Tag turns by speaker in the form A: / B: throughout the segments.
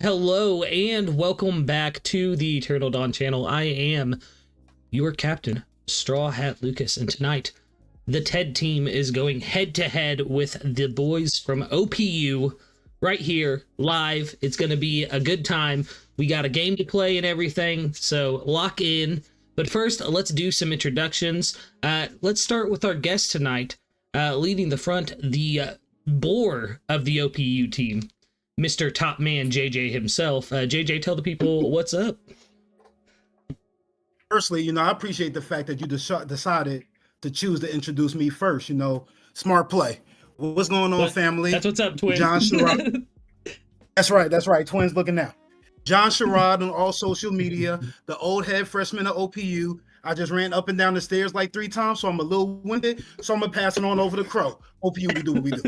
A: Hello and welcome back to the Eternal Dawn channel. I am your captain, Straw Hat Lucas, and tonight the TED team is going head to head with the boys from OPU right here live. It's going to be a good time. We got a game to play and everything, so lock in. But first, let's do some introductions. Let's start with our guest tonight, leading the front, the boar of the OPU team, Mr. Top Man JJ himself. JJ, tell the people what's up.
B: Firstly, I appreciate the fact that you decided to choose to introduce me first. Smart play. What's going on, family?
A: That's what's up, twin.
B: John Sherrod. That's right. Twins looking now. John Sherrod on all social media, the old head freshman of OPU. I just ran up and down the stairs like 3 times, so I'm a little winded. So I'm going to pass it on over to Krow. OPU, we do what we do.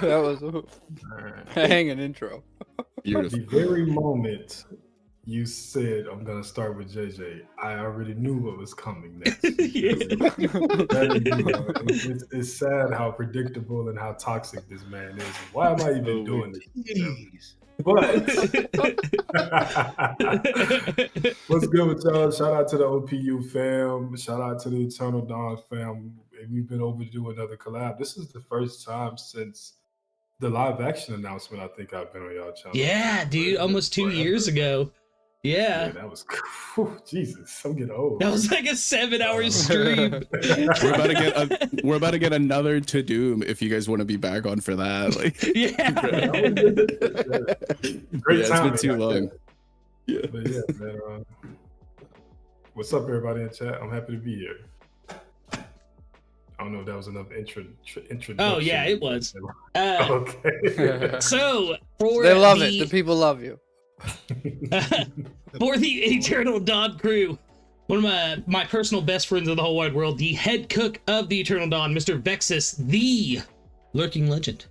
C: That was a hanging intro.
D: The very moment you said, I'm going to start with JJ, I already knew what was coming next. It's sad how predictable and how toxic this man is. Why am I even doing this? But what's good with y'all? Shout out to the OPU fam. Shout out to the Eternal Dawn fam. We've been overdue another collab. This is the first time since the live action announcement I think I've been on y'all channel.
A: Yeah, dude, almost 2 years ago. Yeah,
D: that was cool. Jesus, I'm getting old.
A: That was like a 7-hour stream.
E: We're about to get another To Doom if you guys want to be back on for that.
D: Great time.
E: It's been too long.
D: Yeah, but yeah, man. What's up, everybody in chat? I'm happy to be here. I don't know if that was enough introduction.
A: Oh yeah, it was.
D: Okay.
A: So
C: they love it. The people love you.
A: For the Eternal Dawn crew, one of my personal best friends in the whole wide world, the head cook of the Eternal Dawn, Mr. Vexus, the lurking legend.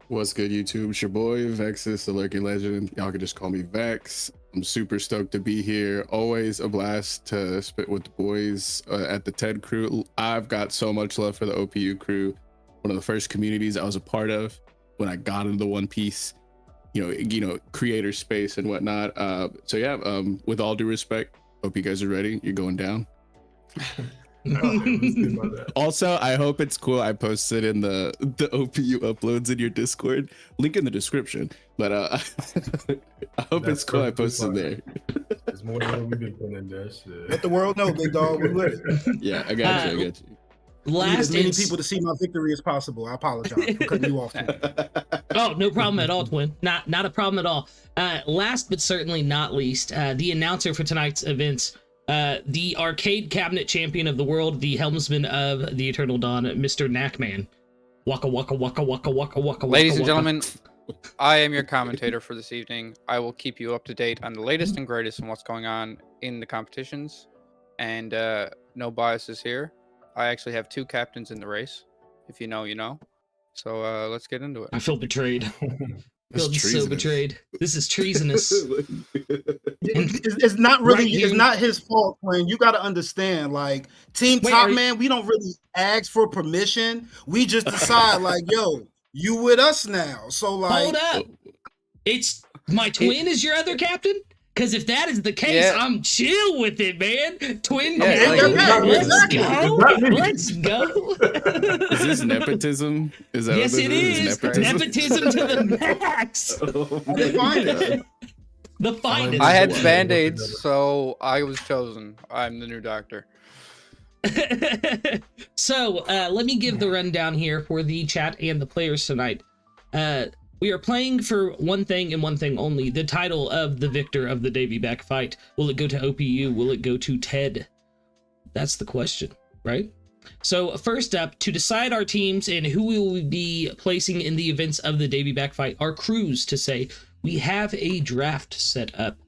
E: What's good, YouTube? It's your boy Vexus, the lurking legend. Y'all can just call me Vex. I'm super stoked to be here. Always a blast to spit with the boys at the TED crew. I've got so much love for the OPU crew. One of the first communities I was a part of when I got into the One Piece creator space and whatnot. So yeah, with all due respect, hope you guys are ready. You're going down. Also, I hope it's cool. I posted in the OPU uploads in your Discord, link in the description. But I hope it's cool. I posted there.
D: It's more than what we've been putting in there. Shit.
B: Let the world know, big dog. We with it.
E: Yeah, I got you.
B: Need as many people to see my victory as possible. I apologize for cutting you off.
A: Oh, no problem at all, twin. Not a problem at all. Last but certainly not least, the announcer for tonight's events, the arcade cabinet champion of the world, the helmsman of the Eternal Dawn, Mr. Knackman. Waka waka waka waka waka waka.
C: Ladies and gentlemen, I am your commentator for this evening. I will keep you up to date on the latest and greatest and what's going on in the competitions, and no biases here. I actually have 2 captains in the race. If you know, you know. So let's get into it.
A: I feel betrayed. I feel so betrayed. This is treasonous.
B: It's not really. It's not his fault, Quinn. You got to understand. Like Team Top Man, we don't really ask for permission. We just decide, like, yo, you with us now. So like,
A: hold up. It's my twin is your other captain. Because if that is the case, I'm chill with it, man. Twin, let's go.
E: Is this nepotism? Is that
A: yes,
E: what
A: it is. Nepotism to the max. The finest.
C: I had Band-Aids, so I was chosen. I'm the new doctor.
A: So let me give the rundown here for the chat and the players tonight. We are playing for one thing and one thing only, the title of the victor of the Davy back fight. Will it go to OPU? Will it go to TED? That's the question, right? So first up, to decide our teams and who we will be placing in the events of the Davy back fight, our crews to say, we have a draft set up.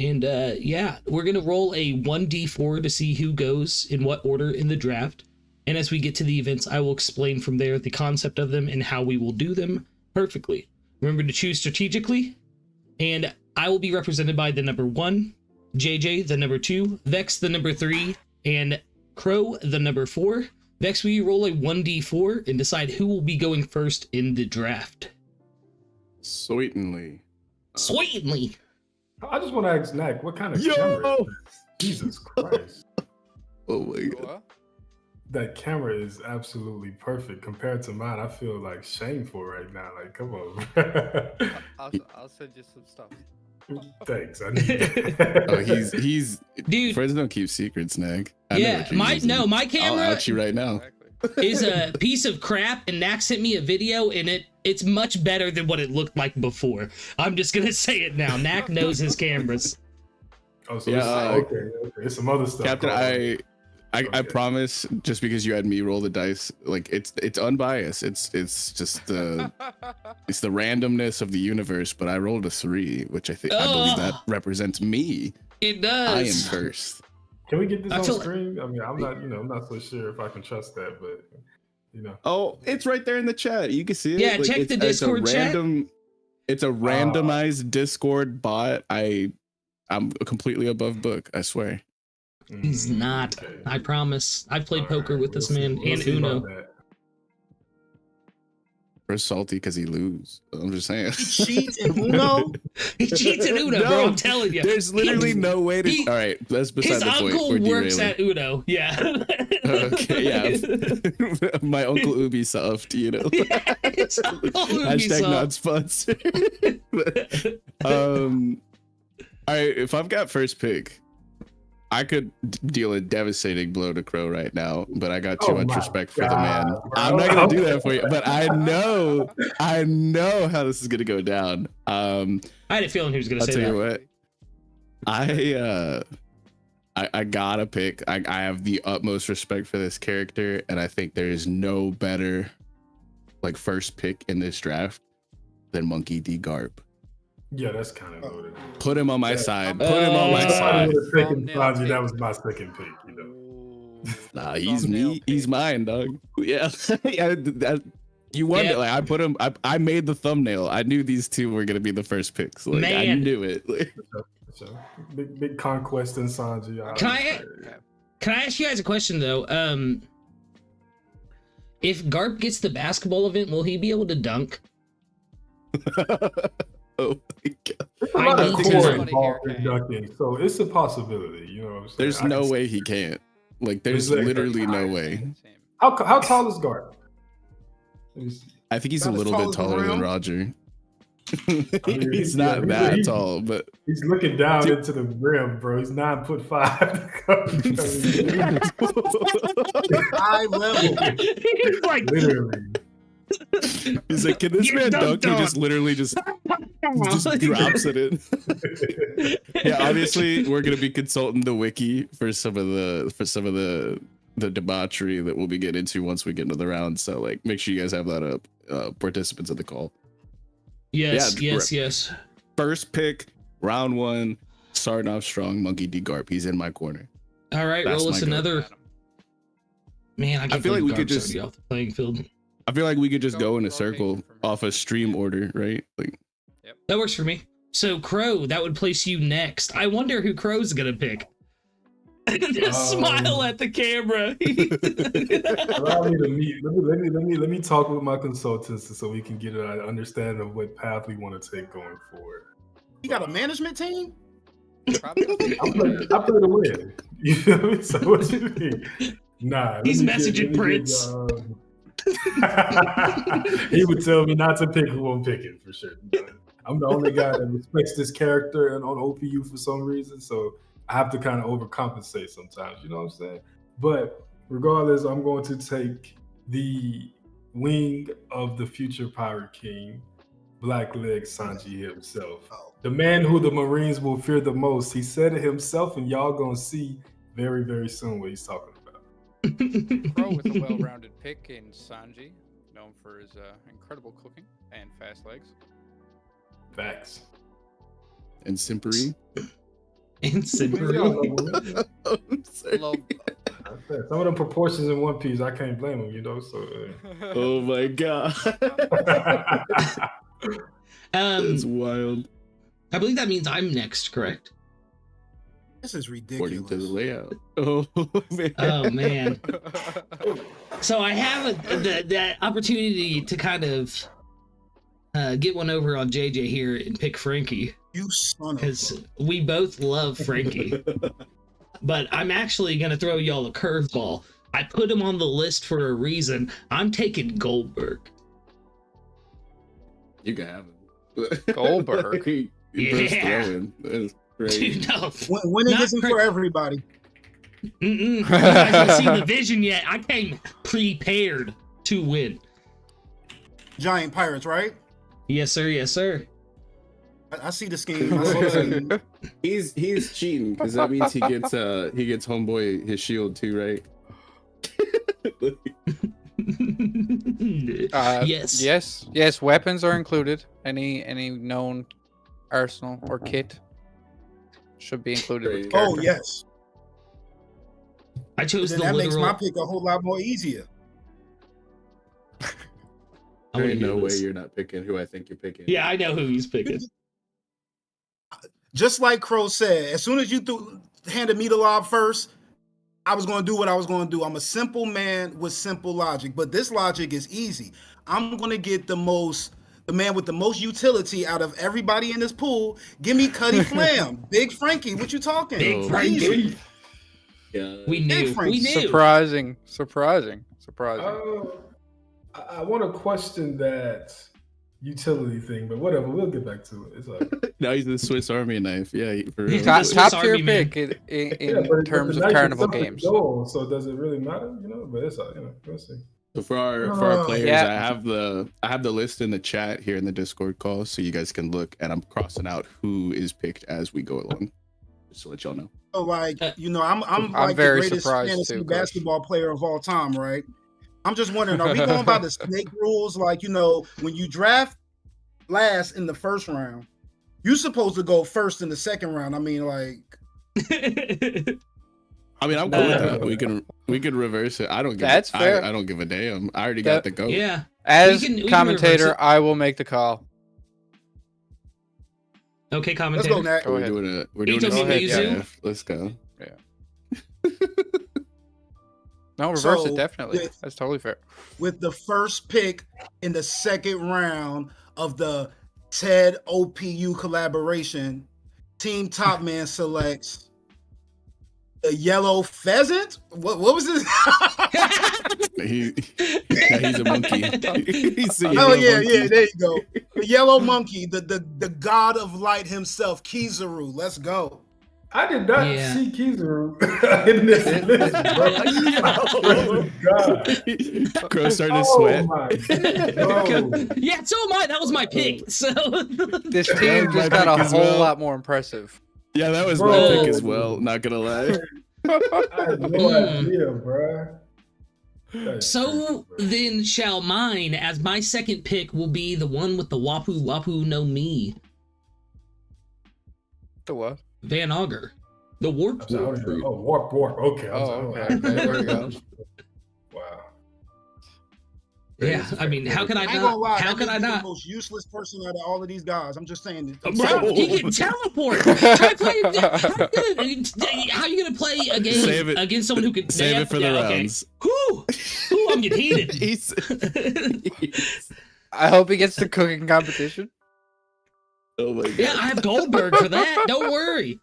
A: And yeah, we're going to roll a 1d4 to see who goes in what order in the draft. And as we get to the events, I will explain from there the concept of them and how we will do them perfectly. Remember to choose strategically, and I will be represented by the number 1, JJ the number 2, Vex the number 3, and Krow the number 4. Vex, will you roll a 1d4 and decide who will be going first in the draft?
E: Certainly.
A: Certainly.
D: I just want to ask Knack, what kind of
E: Yo!
D: camera is this? Jesus Christ.
E: Oh my god.
C: What?
D: That camera is absolutely perfect compared to mine. I feel like shameful right now. Like, come on.
C: I'll send you some stuff.
D: Thanks. I need that.
E: Oh, he's
A: Dude.
E: Friends don't keep secrets, Nag. I know
A: Yeah,
E: what you're using.
A: my
E: I'll
A: camera
E: out you right now.
C: Exactly.
A: is a piece of crap, and Nak sent me a video, and it's much better than what it looked like before. I'm just gonna say it now. Nak knows his cameras.
D: Oh, so
E: Yeah,
D: okay. It's some other stuff.
E: Captain,
D: going on.
E: I
D: Okay.
E: promise, just because you had me roll the dice, like it's unbiased. It's just the it's the randomness of the universe. But I rolled a 3, which I believe that represents me.
A: It
E: I am
A: does.
E: first.
D: Can we get this
A: I
D: on
A: feel-
D: stream? I mean, I'm not so sure if I can trust that, but
E: Oh, it's right there in the chat. You can see it.
A: Yeah, check
E: it's,
A: the Discord
E: it's a
A: chat.
E: It's a randomized Discord bot. I'm completely above book. I swear.
A: He's not.
D: Okay.
A: I promise. I've played
D: All
A: poker
D: right,
A: with this
D: we'll see-
A: man
D: we'll
A: and
D: see about
A: Uno.
D: that.
E: We're salty because he lose. I'm just saying.
B: He cheats in Uno.
A: He cheats at Uno, bro.
E: No,
A: I'm telling you.
E: There's literally no way to.
A: he-
E: All right, that's beside
A: His
E: the point.
A: uncle
E: We're
A: works
E: derailing.
A: at Uno. Yeah.
E: Okay, yeah. My uncle Ubisoft, you know.
A: Yeah, his uncle
E: Hashtag
A: Ubisoft.
E: not sponsored. But, all right, if I've got first pick, I could deal a devastating blow to Krow right now, but I got too
D: Oh
E: much
D: my
E: respect for the man.
D: God, bro.
E: I'm not gonna do that for you, but I know how this is gonna go down.
A: I had a feeling he was going
E: I'll
A: to
E: tell
A: say
E: you
A: that.
E: what. I gotta pick. I have the utmost respect for this character, and I think there is no better like first pick in this draft than Monkey D. Garp.
D: Yeah, that's kind of loaded.
E: Put him on my
D: Yeah.
E: side. Put him on my
D: If somebody
E: side.
D: would have taken
C: Thumbnail
D: Sanji,
C: pick.
D: that was my second pick. You know.
E: Nah, he's
C: Thumbnail
E: me. He's
C: pick.
E: mine, dog. Yeah, yeah. You wonder.
A: Yeah.
E: Like I put him. I made the thumbnail. I knew these two were gonna be the first picks. Like I
A: Man.
E: knew it. Like,
D: So, big conquest in Sanji.
A: Can I ask you guys a question though? If Garp gets the basketball event, will he be able to dunk?
E: oh my god.
D: There's a lot
A: I
D: of
A: need
D: core
A: to-
D: involved in dunking, so it's a possibility. You know what I'm saying?
E: There's
D: I
E: no
D: can
E: way
D: see
E: he
D: it.
E: can't. Like, there's
D: Exactly.
E: literally no way.
D: How tall is Guard? Let me see.
E: I think he's
B: About
E: a
B: as
E: little
B: tall
E: bit
B: as the
E: taller than
B: rim?
E: Roger.
D: mean,
E: He's
D: yeah,
E: not that
D: he's-
E: tall, but
D: He's looking down into the rim, bro. He's 9'5".
B: High level.
A: He's like,
D: Literally.
E: he's like, can this
A: You're
E: man
A: dunked
E: dunk? He
A: on.
E: just literally just drops it in. Yeah, obviously we're gonna be consulting the wiki for some of the debauchery that we'll be getting into once we get into the round. So like, make sure you guys have that up, participants of the call.
A: yes,
E: Yeah,
A: yes.
E: First pick, round 1, starting off strong. Monkey D. Garp. He's in my corner.
A: All right,
E: That's
A: roll us
E: my goal.
A: another. Man, I can't
E: feel like
A: believe
E: we could
A: Garp's
E: just-
A: already off the playing field.
E: I feel like we could just
C: Go
E: go in a
C: rotation
E: circle
C: for me.
E: off a stream order, right? Like,
A: That works for me. So Krow, that would place you next. I wonder who Crow's gonna pick. Just smile at the camera.
D: Allow me to meet. Let me talk with my consultants so we can get an understanding of what path we want to take going forward.
B: You got a management team?
D: I play to win. You feel me? So what you mean? Nah. let
A: He's
D: me
A: messaging
D: let me
A: Prince.
D: He would tell me not to pick who I'm picking for sure. I'm the only guy that respects this character and on OPU for some reason, so I have to kind of overcompensate sometimes. You know what I'm saying? But regardless, I'm going to take the wing of the future Pirate King, Blackleg Sanji himself.
B: Oh.
D: The man who the Marines will fear the most. He said it himself, and y'all gonna see very, very soon what he's talking about.
C: Krow with a well-rounded pick in Sanji, known for his incredible cooking and fast legs.
D: Facts.
E: and Simpery.
A: And Simper.
E: I'm sorry.
C: Love.
D: Some of them proportions in One Piece, I can't blame them, you know. So,
E: Oh my god. That's wild.
A: I believe that means I'm next, correct?
B: This is
E: according
B: ridiculous.
E: to the layout. Oh man.
A: Oh man. So I have the opportunity to kind of get one over on JJ here and pick Frankie
B: You son of a...
A: because we both love Frankie. But I'm actually gonna throw y'all a curveball. I put him on the list for a reason. I'm taking Goldberg.
E: You can have him.
C: Goldberg?
A: Yeah.
E: That's crazy.
A: Dude, no.
B: Winning
A: Not
B: isn't for everybody.
A: You guys haven't seen the vision yet. I came prepared to win.
B: Giant Pirates, right?
A: Yes, sir. Yes, sir.
B: I see the scheme. I see the scheme.
E: He's cheating because that means he gets homeboy his shield too, right?
A: Yes.
C: Yes. Weapons are included. Any known arsenal or kit should be included with the
B: Oh
C: character.
B: yes.
A: I chose
B: Then
A: the
B: that makes
A: literal.
B: my pick a whole lot more easier.
A: I'm
E: There
A: gonna
E: ain't
A: do
E: no way
A: this.
E: you're not picking who I think you're picking.
A: Yeah, I know who he's picking.
B: Just like Krow said, as soon as you handed me the lob first, I was going to do what I was going to do. I'm a simple man with simple logic, but this logic is easy. I'm going to get the man with the most utility out of everybody in this pool. Give me Cuddy Flam, Big Frankie. What you talking?
A: Big
E: Oh,
A: Frankie.
B: Easy.
E: Yeah.
A: We knew.
B: Frank.
A: We knew.
C: Surprising.
D: I want to question that utility thing, but whatever. We'll get back to it. It's like
E: Now he's the Swiss Army knife. Yeah, for real.
A: He's
C: Top,
A: the Swiss
C: top tier
A: Army man.
C: pick in
D: yeah, but
C: terms
D: the
C: of
D: knife
C: carnival
D: itself is
C: games.
D: gold, so does it really matter? But it's we'll see.
E: So for our players,
C: Yeah.
E: I have the list in the chat here in the Discord call, so you guys can look, and I'm crossing out who is picked as we go along, just to let y'all know.
B: So like, I'm like
C: very
B: the greatest
C: surprised
B: fantasy
C: too, Kush.
B: basketball player of all time, right? I'm just wondering, are we going by the snake rules? Like, when you draft last in the first round, you're supposed to go first in the second round. I mean, like,
E: I mean, I'm cool with that. We can reverse it. I don't give.
C: That's fair.
E: I don't give a damn. I already got the goat.
A: Yeah.
C: As
A: We can reverse
C: commentator,
A: it.
C: I will make the call.
A: Okay,
B: let's
A: commentator.
B: go, Nat.
C: Go
E: We're
C: ahead.
E: doing it. We're
A: He
E: doing
A: took
E: it.
C: me to
E: Yeah,
A: Yuzu.
E: let's go.
C: No, reverse
B: So,
C: it definitely.
B: with-
C: That's totally fair.
B: With the first pick in the second round of the TED OPU collaboration, Team Top Man selects the yellow pheasant. What was this?
E: He's a monkey. He's a
B: Oh
E: yellow
B: yeah,
E: monkey.
B: yeah, there you go. The yellow monkey, the god of light himself, Kizaru. Let's go.
D: I did not
A: Yeah.
D: see Kizaru in this list, bro. Oh, God.
E: Krow started to
D: Oh,
E: sweat.
D: my God.
A: Yeah, so am I. That was my pick. So
C: This
E: That
C: team
E: was my
C: just got
E: pick
C: a
E: as
C: whole
E: well.
C: lot more impressive.
E: Yeah, that was
D: Bro.
E: my pick as well. Not gonna lie.
D: I had no idea, bro.
A: So then shall mine, as my second pick will be the one with the Wapu Wapu no Mi,
C: The what?
A: Van Auger. The Warp.
D: Oh, warp. Okay.
C: Oh, okay. There we go.
D: Wow.
A: Yeah, I mean, how can I
B: I ain't gonna
A: not?
B: lie.
A: How
B: that
A: can
B: may
A: I
B: be
A: not?
B: the most useless person out of all of these guys. I'm just saying.
A: Bro, he can teleport. Try play, how you gonna play a game
E: Save it.
A: against someone who can
E: Save it for the
A: okay.
E: rounds.
A: Whew, I'm getting heated.
E: He's-
C: I hope he gets the cooking competition.
E: oh my god.
A: Yeah, I have Goldberg for that. Don't worry,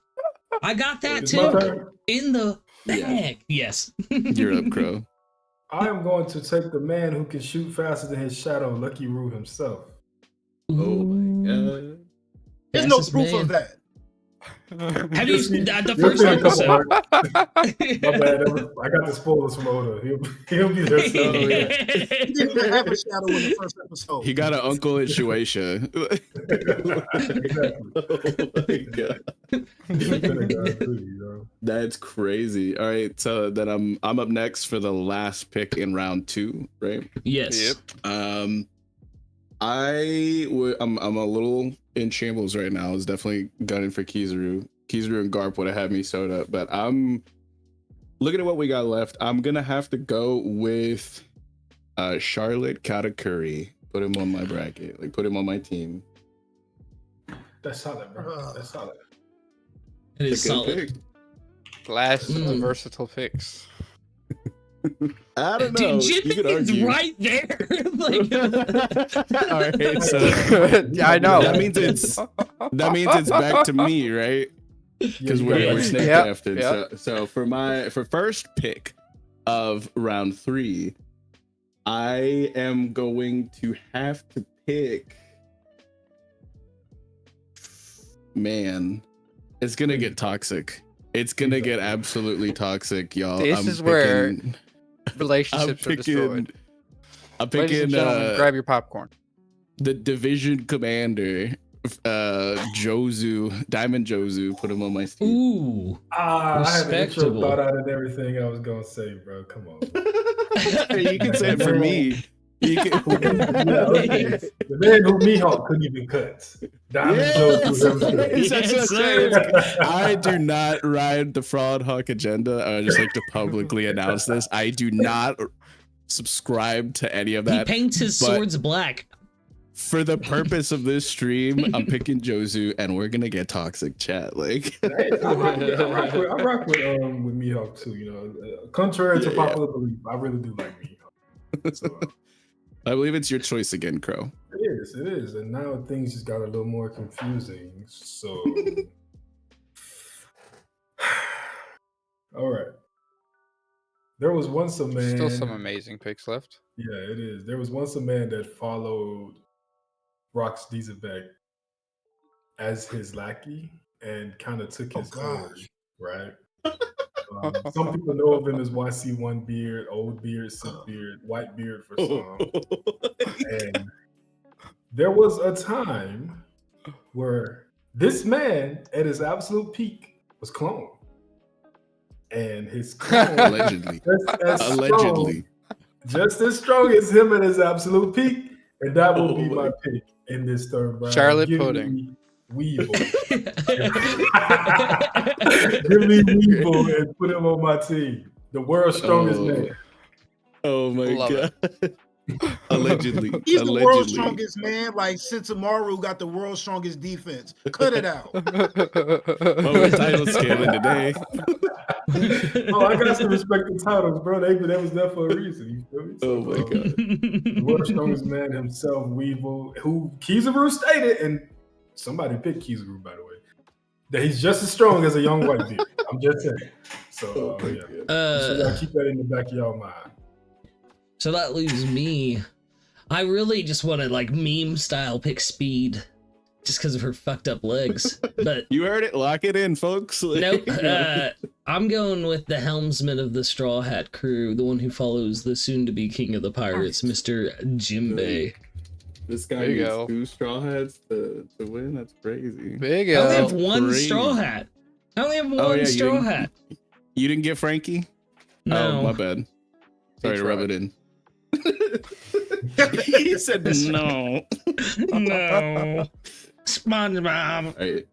A: I got that
D: It's my
A: too
D: turn.
A: in the
E: Yeah.
A: bag. Yes.
E: You're up, Krow.
D: I am going to take the man who can shoot faster than his shadow, Lucky Roo himself.
E: Oh my god.
B: There's no
A: Fastest
B: proof
A: man.
B: of that.
A: Have you the
D: You'll
A: first
D: see in a couple
A: episode?
D: months. My bad. I got the spoilers from Oda. He'll be there soon.
E: Oh, yeah.
B: He didn't even have a shadow in the first episode.
E: He got an uncle in Shueisha.
D: Exactly.
E: Oh my god. That's crazy. All right, so then I'm up next for the last pick in round 2, right?
A: Yes.
C: Yep.
E: I'm a little in shambles right now. I was definitely gunning for Kizaru. Kizaru and Garp would have had me sewed up, but I'm looking at what we got left. I'm gonna have to go with Charlotte Katakuri. Put him on my bracket, like put him on my team.
D: That's solid, bro. That's solid.
A: It is
E: It's a good
A: solid.
E: pick.
C: Last of the versatile picks.
E: I don't know.
A: Dude,
E: You could
A: Jimmy is
E: argue.
A: right there.
E: All right, so
C: Yeah, I know.
E: that means it's back to me, right? Because we're snake
C: Yep,
E: drafted.
C: yep.
E: So for first pick of round 3, I am going to have to pick. Man, it's gonna get toxic. It's gonna get absolutely toxic, y'all.
C: This is where relationships are destroyed.
E: I'm
C: Ladies
E: picking
C: and gentlemen, grab your popcorn.
E: the division commander, Jozu, Diamond Jozu. Put him on my team.
A: Ooh.
D: I had an intro
A: Respectable.
D: thought out of everything I was gonna say, bro. Come on.
E: You can say it for me. You can...
D: Yeah, okay. The man who Mihawk couldn't even cut. Diamond Joe was everything.
A: Yes,
E: That's what I'm
A: sir.
E: saying. I do not ride the Fraud Hawk agenda. I just like to publicly announce this. I do not subscribe to any of
A: He
E: that.
A: paints his
E: but-
A: swords black.
E: For the purpose of this stream, I'm picking Jozu, and we're gonna get toxic chat. Like,
D: Hey, I rock with Mihawk too. You know, contrary to popular belief, I really do like Mihawk. So,
E: I believe it's your choice again, Krow.
D: it is, and now things just got a little more confusing. So, all right. There was once a man.
C: Still some amazing picks left.
D: Yeah, it is. There was once a man that followed Rox Dieselbeck as his lackey and kind of took his code, right? Some people know of him as YC1 Beard, Old Beard, Sick Beard, White Beard for some. And there was a time where this man, at his absolute peak, was cloned. And his clone,
E: Allegedly.
D: just as strong as him at his absolute peak, and that will be my pick in this third round.
C: Charlotte
D: Give
C: Pudding.
D: me Weevil. Give me Weevil and put him on my team. The world's strongest man.
E: Oh my
C: Love
E: god. Allegedly.
B: He's the world's
E: Allegedly.
B: strongest man. Like Sensamaru got the world's strongest defense. Cut it out.
E: Well, we're title scaling today.
D: Oh, I got to respect the titles, bro. They was there for a reason. You feel me?
E: Oh my god.
D: The world's strongest man himself, Weevil, who Kizaru stated, and somebody picked Kizaru, by the way, that he's just as strong as a young white beard. I'm just saying. So,
E: Oh my
D: yeah.
E: God.
D: So y'all keep that in the back of y'all mind.
A: So that leaves me. I really just want to like meme style pick Speed, just because of her fucked up legs. But
E: You heard it. Lock it in, folks.
A: nope. I'm going with the helmsman of the Straw Hat Crew, the one who follows the soon-to-be king of the pirates, Mr. Jimbei.
E: This guy
C: There you
E: needs
C: go.
E: 2 straw hats to win. That's crazy.
C: Big
A: I only
C: L.
A: have one
E: crazy.
A: straw hat. I only have one
E: Oh, yeah, you
A: straw
E: didn't-
A: hat.
E: You didn't get Frankie?
A: No.
E: Oh, my bad. Sorry to rub it in.
C: He
E: He said no.
A: No. SpongeBob.
E: All right.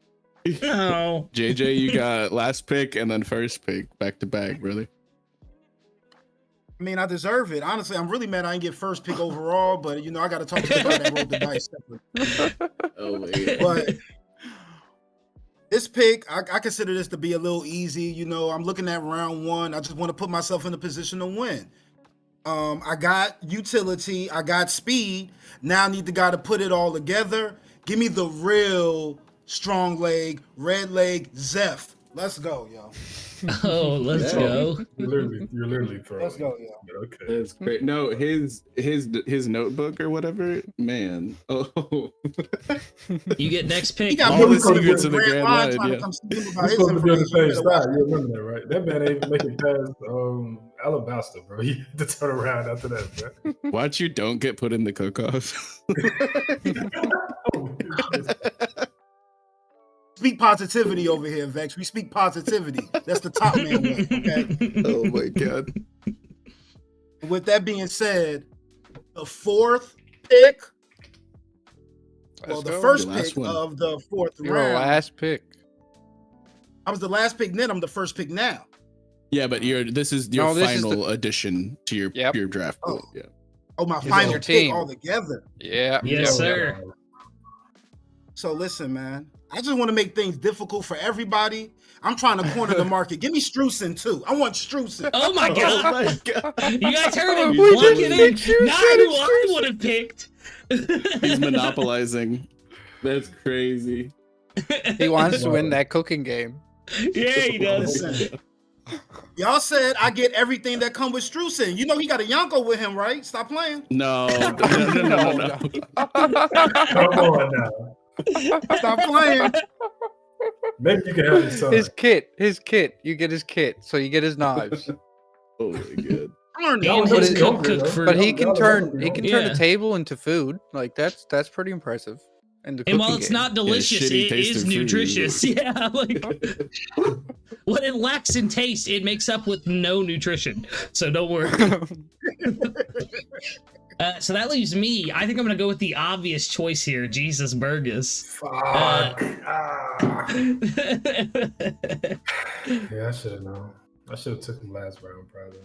A: No.
E: JJ, you got last pick and then first pick back to back, brother.
B: I mean, I deserve it. Honestly, I'm really mad I didn't get first pick overall, but I got to talk to the guy that rolled the dice separately.
E: Oh my god.
B: But this pick, I consider this to be a little easy. I'm looking at round 1. I just want to put myself in a position to win. I got utility, I got speed. Now I need the guy to put it all together. Give me the real strong leg, red leg, Zeph. Let's go, yo.
A: Oh, let's
E: Yeah.
A: go.
D: You're literally throwing.
B: Let's go, yo.
D: But okay.
E: That's great. No, his notebook or whatever, man. Oh,
A: You get next
B: He
A: pick.
B: got
E: All
B: me
E: the
B: coming
E: secrets
B: with
E: of the
B: Grand
E: Grand
B: Line
E: Line,
B: trying to
E: yeah.
B: come see him about
D: We're
B: his
D: supposed to be on the
B: information.
D: same side. You remember that, right? That man ain't make it past Alabasta, bro. He had to turn around after that, bro.
E: watch you don't get put in the cook-off.
B: Speak positivity over here, Vex. We speak positivity. That's the top man way, okay?
E: Oh my god.
B: With that being said, the 4th pick,
C: Let's
B: the
C: go.
B: first
E: The last
B: pick
E: one.
B: of the 4th
C: Your
B: round.
C: last pick.
B: I was the last pick then. I'm the first pick now.
E: Yeah, but this is your
C: No, this is
E: final addition to your
C: Yep.
E: your draft pool.
B: Oh.
E: Yeah.
B: Oh, my
C: He's on
B: final
C: your
B: pick
C: team.
B: altogether.
C: Yeah.
A: Yes,
C: yeah.
A: sir.
B: So listen, man. I just want to make things difficult for everybody. I'm trying to corner the market. Give me Strewson too. I want Strewson.
A: Oh my god! You guys heard him.
E: We
A: Lock
E: just
A: it
E: picked
A: in. Not who I would have picked.
E: He's monopolizing. That's crazy.
C: He wants to win that cooking game.
A: Yeah, he does.
B: Listen, y'all said I get everything that come with Strewson. You know he got a Yonko with him, right? Stop playing.
E: No.
D: Come on now.
B: Stop playing.
D: Maybe you can have his son.
C: His kit. You get his kit, so you get his knives.
E: Oh my god.
A: And
D: Y'all
A: his
D: was
A: cook
D: hungry, though.
A: fruit.
C: But he can
D: Y'all
C: turn
D: hungry,
C: he can
D: though.
C: turn
A: Yeah.
C: a table into food. Like that's pretty impressive. In the
A: And while
C: cooking
A: it's
C: game.
A: not delicious,
E: shitty
A: it
E: tasting
A: is
E: food.
A: nutritious. Yeah, like what it lacks in taste, it makes up with no nutrition. So don't worry. So that leaves me. I think I'm gonna go with the obvious choice here, Jesus Burgess.
D: Fuck. Yeah, I should have known. I should have took him last round, probably.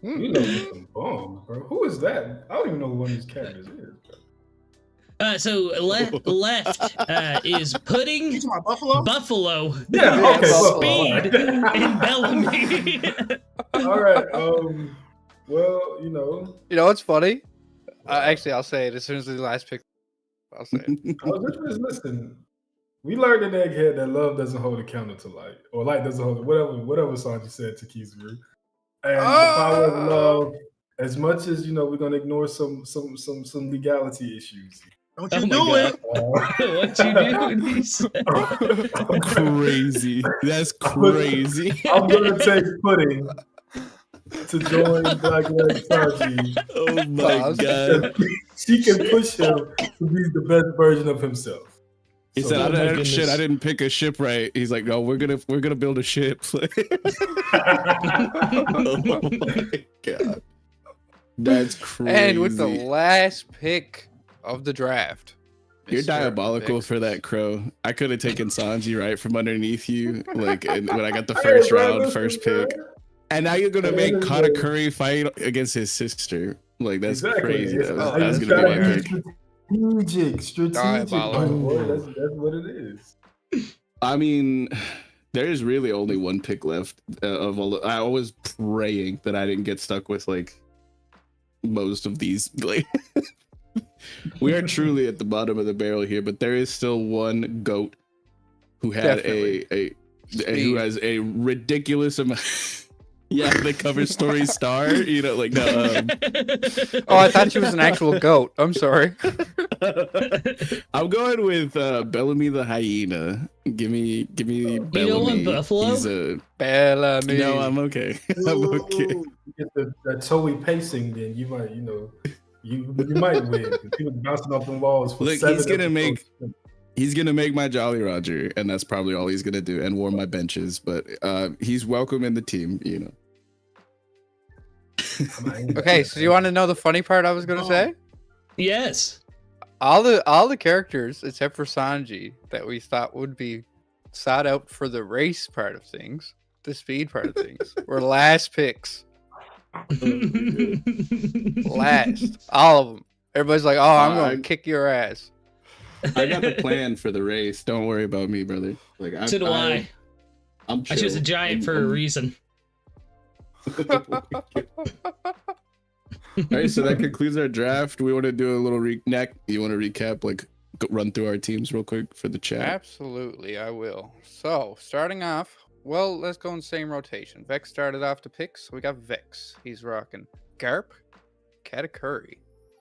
D: You know, he's some bombs, bro. Who is that? I don't even know who one of these characters is. Bro.
A: So left is Pudding,
B: You talking about Buffalo?
A: Buffalo,
D: Yeah, okay.
A: Speed,
D: Buffalo,
A: and Bellamy.
D: all right. Well, you know,
C: You know what's funny? Actually, I'll say it as soon as the last pick. I'll say it.
D: just listen. We learned in Egghead that love doesn't hold a candle to light, or light doesn't hold whatever Sanji said to Kizaru. And the power of love, as much as you know, we're gonna ignore some legality issues.
B: Don't
A: Oh
B: you
A: my
B: do
A: God.
B: it.
A: What you do?
E: Crazy. That's crazy.
D: I'm gonna take Pudding to join Black Leg Sanji.
E: Oh my god.
D: She can push him to be the best version of himself.
E: He
D: So-
E: said,
A: Oh my
E: I
A: goodness.
E: didn't pick a ship right. He's like, no, we're gonna build a ship. Oh my god. That's crazy.
C: And with the last pick of the draft.
E: You're
C: Mr.
E: diabolical
C: Vic.
E: for that, Krow. I could have taken Sanji right from underneath you, like when I got the first round, first pick. And now you're gonna make Katakuri fight against his sister. Like that's crazy. That's
C: that's
E: gonna be my
C: fair.
E: pick.
D: Strategic.
C: Diabolical.
D: Boy, that's what it is.
E: I mean, there's really only one pick left of all. I was praying that I didn't get stuck with like most of these. Like, we are truly at the bottom of the barrel here, but there is still one goat who had
C: Definitely.
E: who has a ridiculous amount. Yeah, the cover story star. You know, like no.
C: Oh, I thought she was an actual goat. I'm sorry.
E: I'm going with Bellamy the hyena. Give me Bellamy.
A: You don't want Buffalo?
E: He's a
C: Bellamy.
E: no. I'm okay. I'm okay.
D: You get that Toei pacing, then you might, you know, you might win. He was bouncing off the walls for
E: Look,
D: 7
E: he's gonna
D: episodes.
E: He's gonna make my Jolly Roger, and that's probably all he's gonna do, and warm my benches. But he's welcome in the team, you know.
C: Okay, so you want to know the funny part I was gonna say?
A: Yes.
C: All the characters except for Sanji that we thought would be sought out for the race part of things, the speed part of things, were last picks. Last, all of them. Everybody's like, "Oh, I'm gonna kick your ass."
E: I got the plan for the race. Don't worry about me, brother. Like
A: So do I.
E: I'm
A: I chose a
E: chill.
A: giant for a reason.
E: All right, so that concludes our draft. We want to do a little You want to recap, like run through our teams real quick for the chat?
C: Absolutely, I will. So, starting off, well, let's go in the same rotation. Vex started off the picks. So we got Vex. He's rocking Garp, Katakuri,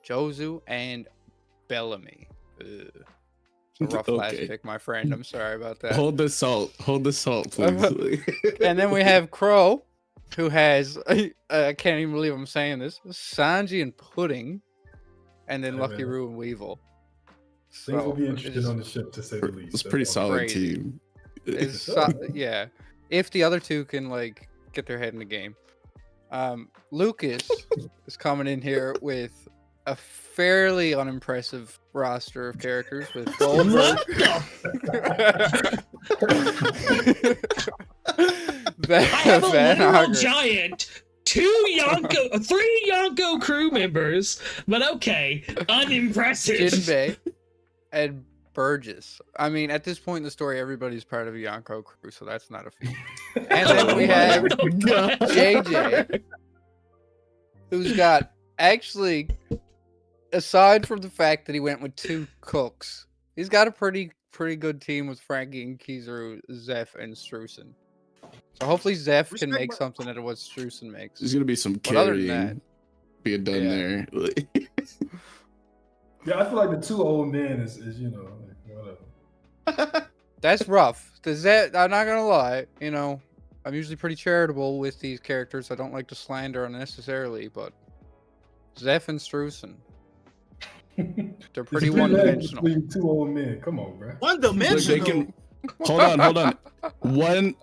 C: Jozu, and Bellamy. Ugh. It's a rough last
E: Okay.
C: pick, my friend. I'm sorry about that.
E: Hold the salt, please.
C: And then we have Krow, who has, I can't even believe I'm saying this, Sanji and Pudding, and then
D: Hey,
C: Lucky
D: man.
C: Roo and Weevil.
D: Things will be
C: So,
D: interesting on the ship, to say the least.
E: It's a pretty
D: That's all.
E: solid
C: Crazy.
E: team.
C: Yeah, if the other two can like get their head in the game. Lucas is coming in here with a fairly unimpressive roster of characters with Goldberg,
A: I have a
C: Van
A: literal
C: Hager.
A: giant three Yonko crew members, but okay, unimpressive.
C: Jinbei and Burgess. I mean, at this point in the story, everybody's part of a Yonko crew, so that's not a feat. And then we have JJ, who's got, actually, aside from the fact that he went with 2 cooks, he's got a pretty good team with Frankie and Kizaru, Zeph, and Strusen. So hopefully Zeph can make something out of what Strusen makes.
E: There's gonna be some
C: But other than
E: carrying being done there.
D: Yeah, I feel like the 2 old men is you know, like, whatever.
C: That's rough. I'm not gonna lie. You know, I'm usually pretty charitable with these characters. I don't like to slander unnecessarily, but Zeph and Strusen, they're pretty one-dimensional.
D: 2 old men. Come on, bro.
B: One
E: Look, they
B: dimensional.
E: can hold on. One,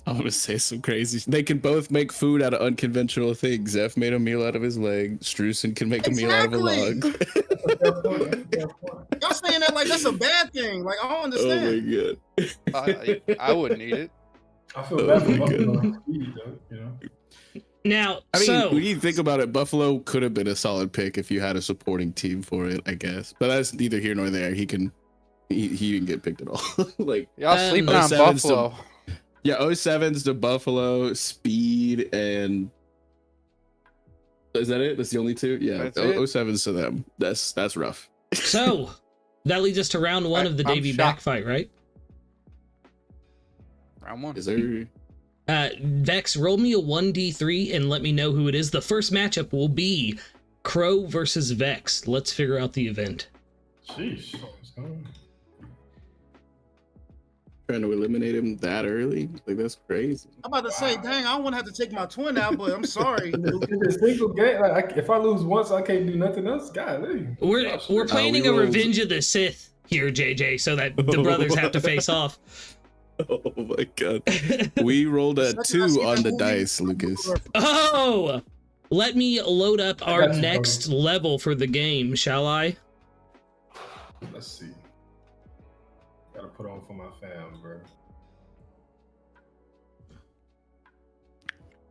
E: I'm gonna say some crazy. They can both make food out of unconventional things. Zeph made a meal out of his leg. Strusen can make a meal out of a log.
B: Y'all saying that like that's a bad thing. Like I don't understand.
E: Oh my god.
C: I wouldn't eat it.
D: I feel bad for Buffalo. You know.
A: Now,
E: I mean,
A: so
E: when you think about it, Buffalo could have been a solid pick if you had a supporting team for it, I guess. But that's neither here nor there. He didn't get picked at all. Like
C: Y'all sleeping on
E: 07's
C: Buffalo.
E: Yeah, 07's the Buffalo, Speed, and is that it? That's the only 2? Yeah,
C: That's it?
E: 07's to them. That's rough.
A: So that leads us to round 1 of the
C: I'm
A: Davy
C: shocked.
A: back fight, right?
C: Round 1.
E: Is there?
A: Vex, roll me a 1d3 and let me know who it is. The first matchup will be Krow versus Vex. Let's figure out the event.
D: Sheesh. What's going on?
E: Trying to eliminate him that early? Like, that's crazy.
B: I'm about to say, dang, I don't want to have to take my twin out, but I'm sorry.
D: In a single game, like if I lose once, I can't do nothing else. Golly.
A: We're planning
E: we
A: a
E: rolled-
A: Revenge of the Sith here, JJ, so that the brothers have to face off.
E: Oh my god. We rolled a
B: Second I
E: 2
B: see
E: on
B: that
E: the
B: movie-
E: dice, Lucas.
A: Oh! Let me load up our
D: got you,
A: next level for the game, shall I?
D: Let's see. Gotta put on for my fam, bro.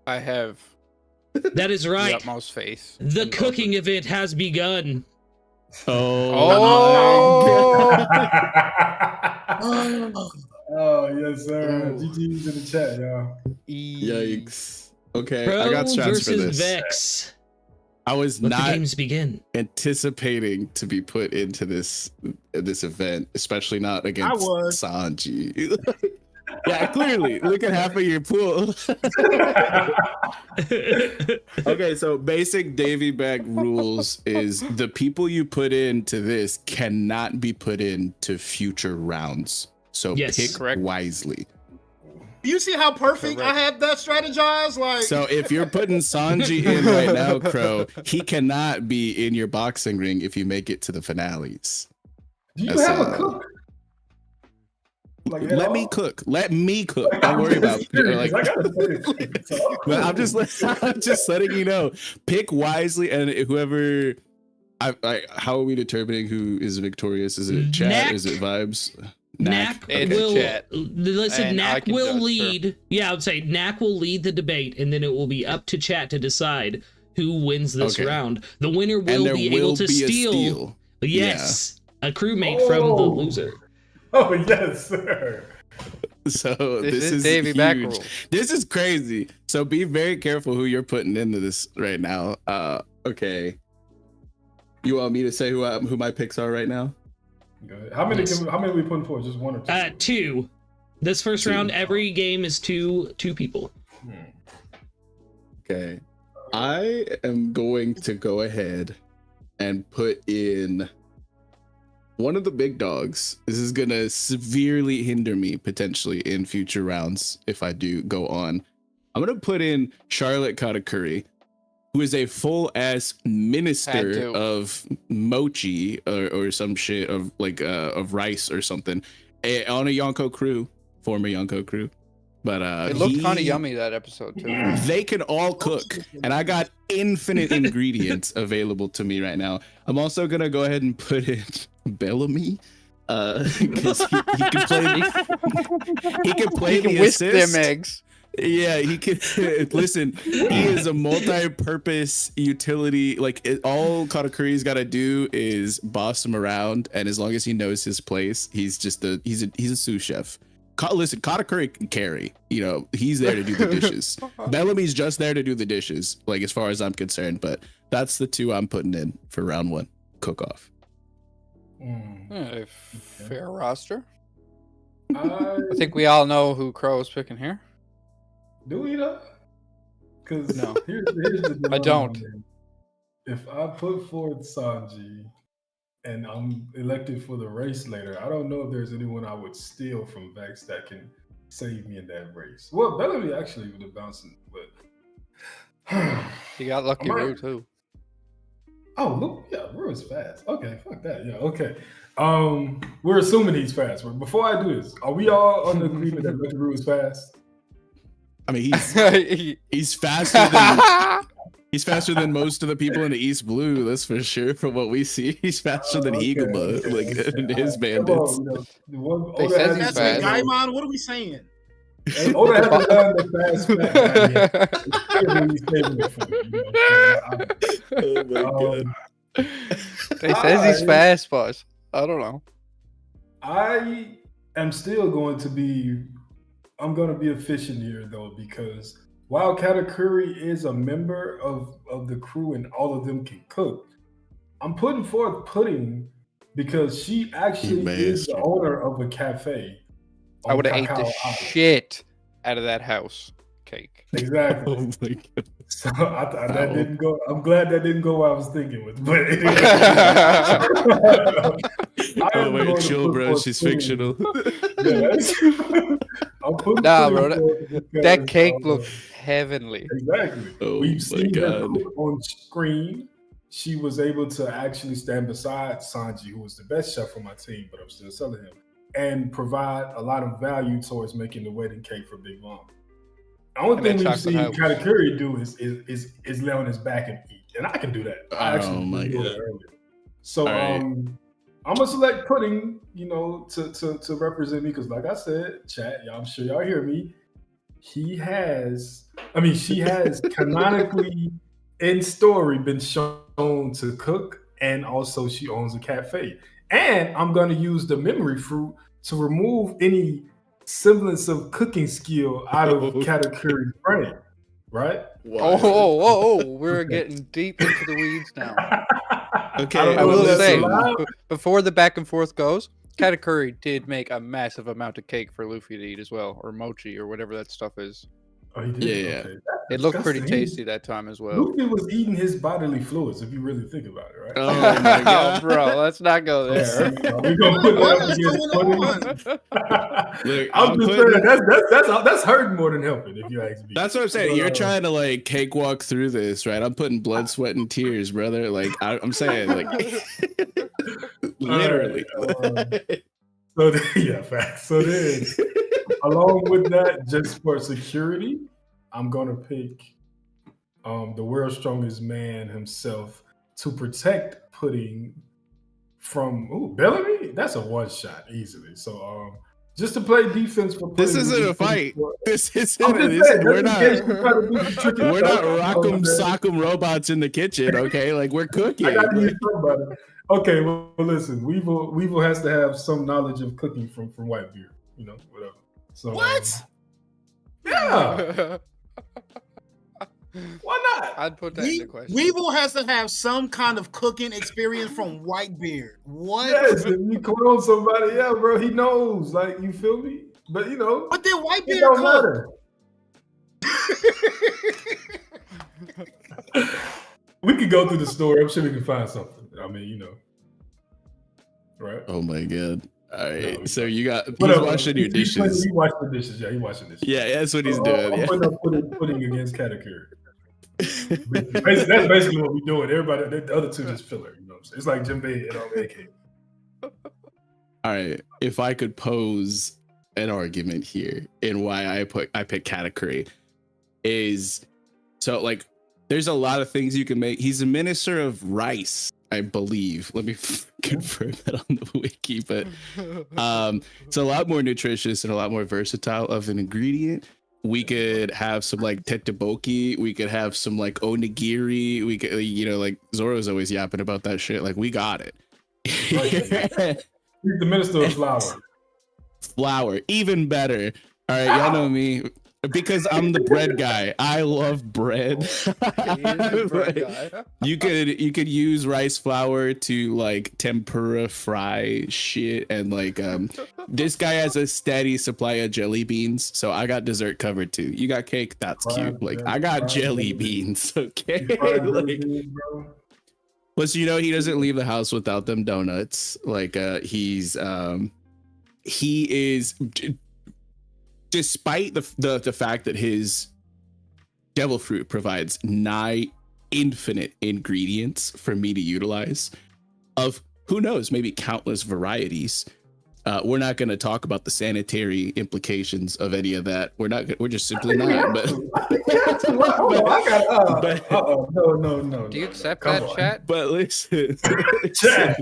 C: I have
A: That is
C: the
A: right.
C: utmost faith.
A: The
C: in
A: cooking event has begun.
C: Oh!
D: Oh yes, sir.
C: Ooh.
D: GG's in the chat, y'all.
E: Yikes. Okay, I
A: Krow
E: got strats for
A: versus
E: this.
A: Vex.
E: I was
A: Let the
E: not
A: games begin.
E: anticipating to be put into this event, especially not against
B: was.
E: Sanji. Yeah, clearly. Look at half of your pool. Okay, so basic Davy bag rules is the people you put into this cannot be put into future rounds. So
A: Yes.
E: pick
C: Correct.
E: wisely.
B: You see how perfect I had that strategized? Like
E: So if you're putting Sanji in right now, Krow, he cannot be in your boxing ring if you make it to the finales.
D: Do you
E: That's,
D: have a cook? Like, at
E: Let
D: all?
E: me cook. Let me cook. Don't worry about
D: Serious,
E: like.
D: I gotta say it. So,
E: But I'm just letting you know. Pick wisely, and whoever. How are we determining who is victorious? Is it chat?
A: Knack.
E: Is it vibes?
A: Knack
C: It's
A: will
C: chat.
A: listen.
C: And I
A: Knack
C: can
A: will
C: judge,
A: lead. Yeah, I would say Knack will lead the debate, and then it will be up to chat to decide who wins this
E: Okay.
A: round. The winner
E: And
A: will
E: there
A: be
E: will
A: able to
E: be a
A: steal.
E: steal.
A: Yes, a crewmate from the
D: Oh.
A: loser.
D: oh yes, sir.
E: So
C: This is
E: is
C: Davy
E: huge.
C: back rule.
E: This is crazy. So be very careful who you're putting into this right now. Okay. You want me to say who my picks are right now?
D: Go ahead. How many are we putting forward? Just 1 or 2?
A: 2. This first
E: Two.
A: round, every game is two people.
E: Okay. I am going to go ahead and put in one of the big dogs. This is going to severely hinder me potentially in future rounds if I do go on. I'm going to put in Charlotte Katakuri, who is a full-ass minister
C: Had to.
E: of mochi or some shit of like of rice or something on a Yonko crew, former Yonko crew. But
C: It looked kind of yummy that episode too.
E: they can all cook, and I got infinite ingredients available to me right now. I'm also gonna go ahead and put in Bellamy, because he can play. He can play
C: He can
E: the
C: whisk
E: assist.
C: them eggs.
E: Yeah, he can listen. He is a multi-purpose utility. Like all Katakuri's got to do is boss him around, and as long as he knows his place, he's just he's a sous chef. Listen, Katakuri can carry. You know, he's there to do the dishes. Bellamy's just there to do the dishes. Like as far as I'm concerned, but that's the two I'm putting in for round one cook off.
C: A fair roster. I think we all know who Krow is picking here.
D: Do we know? Because
C: no,
D: here's the dilemma,
C: I don't.
D: man. If I put forward Sanji and I'm elected for the race later, I don't know if there's anyone I would steal from Vex that can save me in that race. Well, Bellamy actually would have bounced, but
C: You got Lucky Roo too.
D: Oh, look, yeah, Roo is fast. Okay, fuck that. Yeah, okay. We're assuming he's fast. But before I do this, are we all on the agreement that Lucky Roo is fast?
E: I mean, he's faster than most of the people in the East Blue. That's for sure. From what we see, he's faster than Higuba, in his bandits.
C: They said he's fast.
B: Gaimon, what are we saying?
D: Oda hasn't done the fast yet.
E: Oh my god!
C: They says he's fast, boss. I don't know.
D: I am still going to be. I'm going to be efficient here though, because while Katakuri is a member of the crew and all of them can cook, I'm putting forth Pudding because she actually is the owner of a cafe.
C: I would have ate the shit out of that house cake.
D: Exactly.
E: Oh my god.
D: So that didn't go. I'm glad that didn't go where I was thinking with. But
E: oh wait, chill, bro. She's fictional.
C: Nah, bro. That cake looked heavenly.
D: Exactly.
E: Oh
D: We've seen her
E: god.
D: on screen. She was able to actually stand beside Sanji, who was the best chef on my team, but I'm still selling him, and provide a lot of value towards making the wedding cake for Big Mom. The only thing we've seen Katakuri do is lay on his back and eat, and I can do that. I actually did that earlier. So I'm gonna select Pudding, to represent me because, like I said, chat, I'm sure y'all hear me. She has canonically in story been shown to cook, and also she owns a cafe. And I'm gonna use the memory fruit to remove any semblance of cooking skill out of Katakuri's brain, right?
E: Wow.
C: Oh, we're getting deep into the weeds now.
E: Okay,
C: I will say, before the back and forth goes, Katakuri did make a massive amount of cake for Luffy to eat as well, or mochi, or whatever that stuff is.
D: Oh, he did?
E: Yeah.
D: Okay.
C: It looked pretty tasty that time as well.
D: Luffy was eating his bodily fluids, if you really think about it, right?
E: Oh my god,
C: bro, let's not go there.
D: We're gonna put that against Look, I'm just saying that's hurting more than helping, if you ask me.
E: That's what I'm saying. You're trying to like cakewalk through this, right? I'm putting blood, sweat, and tears, brother. Like I'm saying, like literally.
D: Facts. So then, along with that, just for security, I'm gonna pick the world's strongest man himself to protect Pudding from Bellamy. That's a one shot easily. So just to play defense for Pudding.
E: This isn't a fight. This isn't. We're not rock'em sock'em robots in the kitchen. Okay, like we're cooking.
D: I gotta do something about it. Okay, well listen, Weevil has to have some knowledge of cooking from Whitebeard, whatever. So
B: what?
D: Yeah. Why not?
C: I'd put that in the question.
B: Weevil has to have some kind of cooking experience from Whitebeard. What?
D: Yes, if you clone somebody, yeah, bro, he knows. Like, you feel me? But
B: But then Whitebeard
D: don't matter. We could go through the story. I'm sure we can find something. I mean, right?
E: Oh my god. All right. So you got he's washing your dishes.
D: He washed the dishes. Yeah, he washing dishes.
E: Yeah, that's what he's doing.
D: I'm putting against Katakuri. That's basically what we're doing. Everybody, the other two just filler. You know what I'm saying? It's like Jinbei and all AK.
E: All right. If I could pose an argument here in why I pick Katakuri is so like there's a lot of things you can make. He's a minister of rice, I believe. Let me confirm that on the wiki, but it's a lot more nutritious and a lot more versatile of an ingredient. We could have some like tteokbokki. We could have some like onigiri. We could, like Zoro's always yapping about that shit. Like we got it.
D: He's the minister of flour.
E: Flour, even better. All right, y'all know me because I'm the bread guy. I love bread. You could use rice flour to like tempura fry shit, and like this guy has a steady supply of jelly beans, so I got dessert covered too. You got cake, that's cute. Like I got jelly beans, okay. Like, plus, he doesn't leave the house without them donuts. Like he is. Despite the fact that his devil fruit provides nigh infinite ingredients for me to utilize of who knows, maybe countless varieties. We're not going to talk about the sanitary implications of any of that. We're just simply not. But
D: no.
C: Do you accept that, chat?
E: But listen,
D: chat.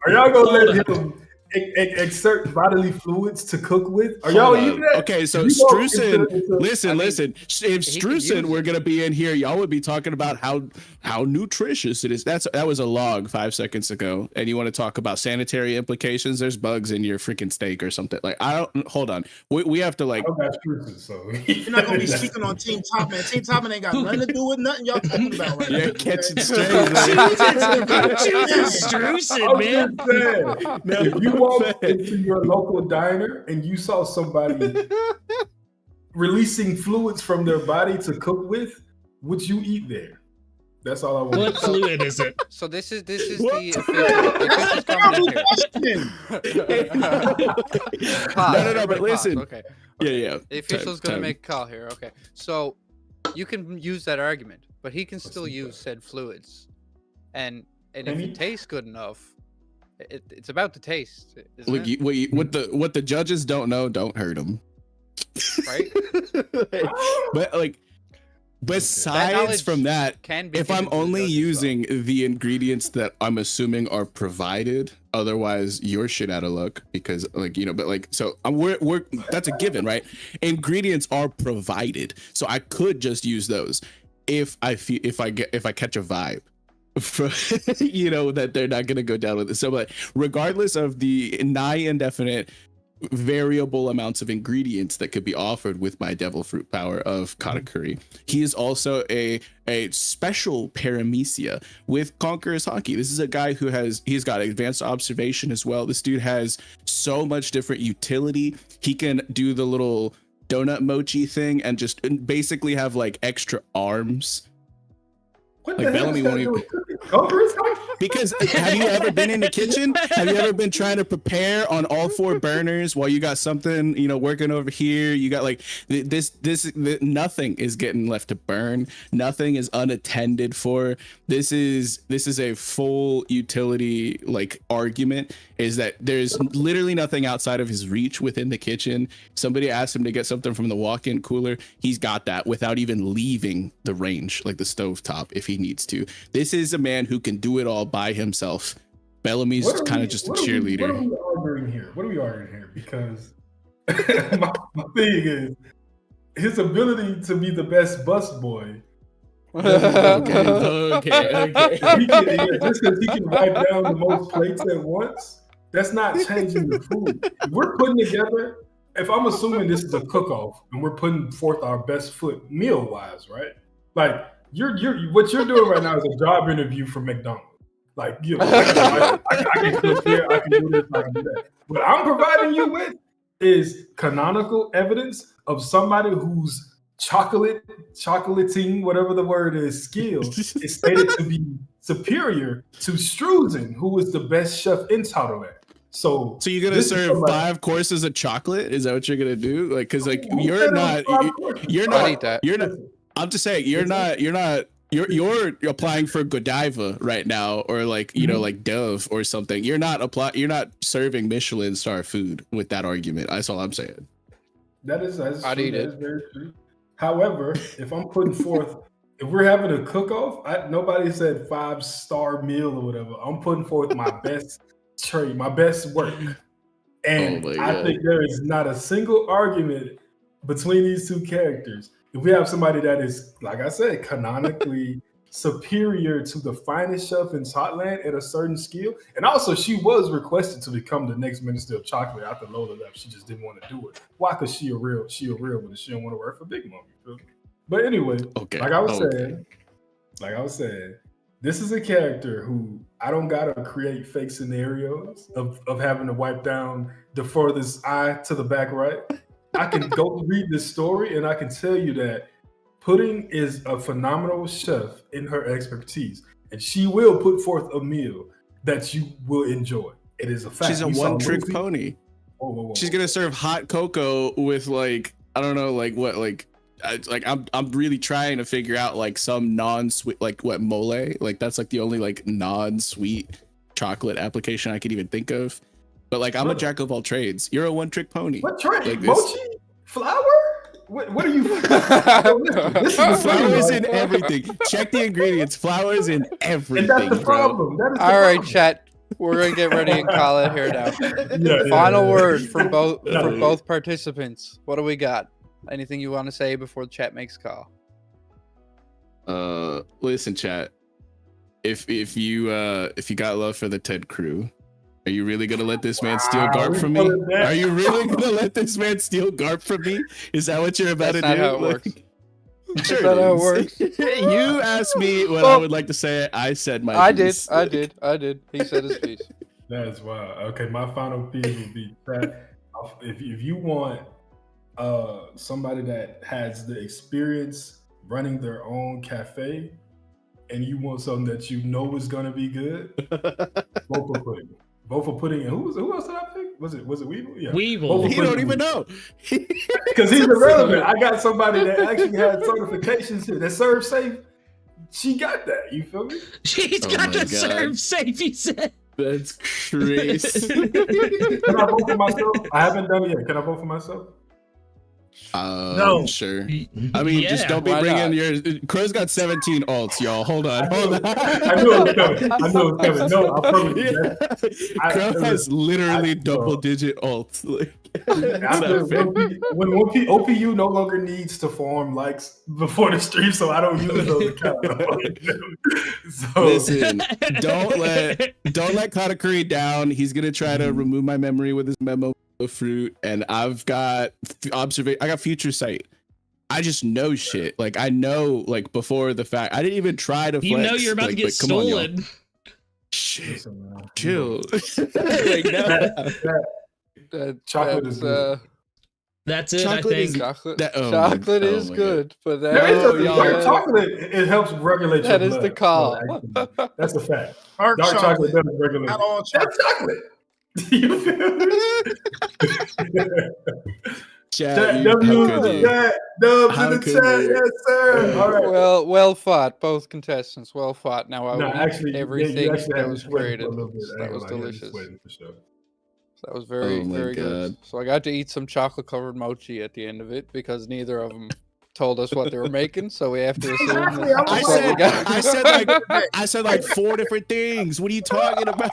D: Are y'all gonna let him exert bodily fluids to cook with? Are y'all eating that?
E: Okay, so Strusen, listen. If Strusen were gonna be in here, y'all would be talking about how nutritious it is. That was a log 5 seconds ago, and you want to talk about sanitary implications? There's bugs in your freaking steak or something. Like hold on, we have to like.
D: Strusen, so
B: you're not gonna be speaking on Team Top Man. Team Top Man ain't got nothing to do with nothing y'all talking about right now.
E: Yeah, catch it straight.
A: Strusen, man.
D: If you walk into your local diner and you saw somebody releasing fluids from their body to cook with, would you eat there? That's all I want.
A: What fluid is it?
C: So this is the official comment.
E: No, but listen.
C: Okay.
E: Yeah.
C: The official's gonna make a call here. Okay, so you can use that argument, but he can still use said fluids, and if it tastes good enough. It's about the taste.
E: Look, what the judges don't know, don't hurt them.
C: Right?
E: But like, besides from that, if I'm only using the ingredients that I'm assuming are provided, otherwise you're shit out of luck because but like, so we're that's a given, right? Ingredients are provided, so I could just use those if I catch a vibe. That they're not going to go down with it. So, but regardless of the nigh indefinite variable amounts of ingredients that could be offered with my devil fruit power of Katakuri, he is also a special paramecia with Conqueror's Haki. This is a guy he's got advanced observation as well. This dude has so much different utility. He can do the little donut mochi thing and just basically have like extra arms.
D: What
E: like Bellamy won't even. Because have you ever been in the kitchen? Have you ever been trying to prepare on all 4 burners while you got something, working over here? You got like this nothing is getting left to burn. Nothing is unattended for. This is a full utility like argument is that there's literally nothing outside of his reach within the kitchen. Somebody asked him to get something from the walk-in cooler. He's got that without even leaving the range, like the stovetop, if he needs to. This is a man who can do it all by himself. Bellamy's kind of just a cheerleader.
D: What are we arguing here? Because my thing is his ability to be the best bus boy.
E: Okay.
D: Just because he can wipe down the most plates at once, that's not changing the food. We're putting together, if I'm assuming this is a cook-off and we're putting forth our best foot meal-wise, right? Like, what you're doing right now is a job interview for McDonald's. Like, I can cook here, I can do this, I can do that. What I'm providing you with is canonical evidence of somebody whose chocolating, whatever the word is, skill is stated to be superior to Strusen, who is the best chef in Towerland. So
E: you're gonna serve 5 courses of chocolate? Is that what you're gonna do? Like, because like you're not. I'm just saying you're applying for Godiva right now, or like like Dove or something. You're not serving Michelin star food with that argument. That's all I'm saying.
D: That is very true. However, if I'm putting forth, if we're having a cook-off, nobody said 5-star meal or whatever. I'm putting forth my best trade, my best work. And I think there is not a single argument between these two characters, if we have somebody that is, like I said, canonically superior to the finest chef in Scotland at a certain skill, and also she was requested to become the next Minister of Chocolate after Lola left. She just didn't want to do it. Why? Because she a real one. She don't want to work for Big Mom. You feel me? But anyway, like I was saying, this is a character who I don't gotta create fake scenarios of having to wipe down the furthest eye to the back right. I can go read this story and I can tell you that Pudding is a phenomenal chef in her expertise, and she will put forth a meal that you will enjoy. It is a fact.
E: She's a one-trick pony.
D: Whoa.
E: She's gonna serve hot cocoa with like, I don't know, like what, like I'm really trying to figure out like some non-sweet, like what, mole, like that's like the only like non-sweet chocolate application I could even think of. But like I'm a jack of all trades. You're a one-trick pony.
D: What trade?
E: Like
D: Mochi? Flour? What are you? This is
E: flowers in everything. Check the ingredients. Flowers in everything.
D: And that's the problem. That is the
C: All right,
D: problem.
C: chat. We're gonna get ready and call it here now. Final word from both participants. What do we got? Anything you want to say before the chat makes a call?
E: Listen, chat. If you got love for the Ted Krow, are you really gonna let this man steal garp from me? Are you really gonna let this man steal garp from me? Is that what you're about to do?
C: That's not how it works.
E: Sure,
C: That's not how it works.
E: You asked me what I would like to say. I said my piece.
C: I did. He said his piece.
D: That's wild. Okay, my final piece would be that if you want somebody that has the experience running their own cafe, and you want something that you know is gonna be good, vote for Pudding. Vote for Pudding. And who else did I pick? Was it Weevil? Yeah.
A: Weevil.
E: He don't even know.
D: Because he's irrelevant. I got somebody that actually had certifications here that serve safe. She got that. You feel me?
A: She's
E: Oh
A: got
E: my
A: to
E: God.
A: serve safe, he said.
E: That's crazy.
D: Can I vote for myself? I haven't done it yet. Can I vote for myself?
B: No.
E: Sure. I mean, just
A: Yeah,
E: don't be
C: why
E: bringing
C: not?
E: your. Crow's got 17 alts, y'all. Hold on.
D: I knew it was coming. No, I promise you.
E: Yeah. Crow has literally double-digit alts. Like,
D: When OPU no longer needs to form likes before the stream, so I don't use those accounts. So
E: listen, don't let Katakuri down. He's gonna try to remove my memory with his memo of fruit, and I've got I got future sight. I just know shit. Like I know, like before the fact. I didn't even try to.
A: You
E: flex.
A: know you're about to get
E: come on, y'all.
A: stolen.
E: Shit,
D: listen, man.
E: chill. Like, no.
D: Chocolate is good.
A: That's it,
E: Chocolate
A: I think.
C: Chocolate,
E: That- oh
C: chocolate
E: my-
C: is
E: oh my
C: good, but
D: There
C: that,
D: is a-
E: y'all-
D: dark chocolate, it helps regulate
C: that
D: your
C: is
D: blood.
C: the call.
D: Actually, that's a fact.
B: Dark
D: Dark chocolate
B: chocolate.
D: doesn't regulate.
B: Not all chocolate.
D: That's chocolate. You feel me?
E: Chat,
D: Dubs
E: how
D: in
E: could you? How
D: the
E: could
D: chat,
E: you?
D: yes sir. All right.
C: well fought, both contestants. Well fought. Now I
D: No,
C: will eat
D: actually, yeah, you
C: everything
D: actually had
C: that
D: me
C: was
D: sweating
C: created.
D: for a little bit. I
C: That
D: ain't
C: was
D: gonna lie, you had me
C: delicious.
D: sweating for sure.
C: That was very,
E: Oh my
C: very good.
E: God.
C: So I got to eat some chocolate covered mochi at the end of it because neither of them told us what they were making. So we have to assume
B: Exactly,
C: that
B: I
C: that's what we got.
E: I said like 4 different things. What are you talking about?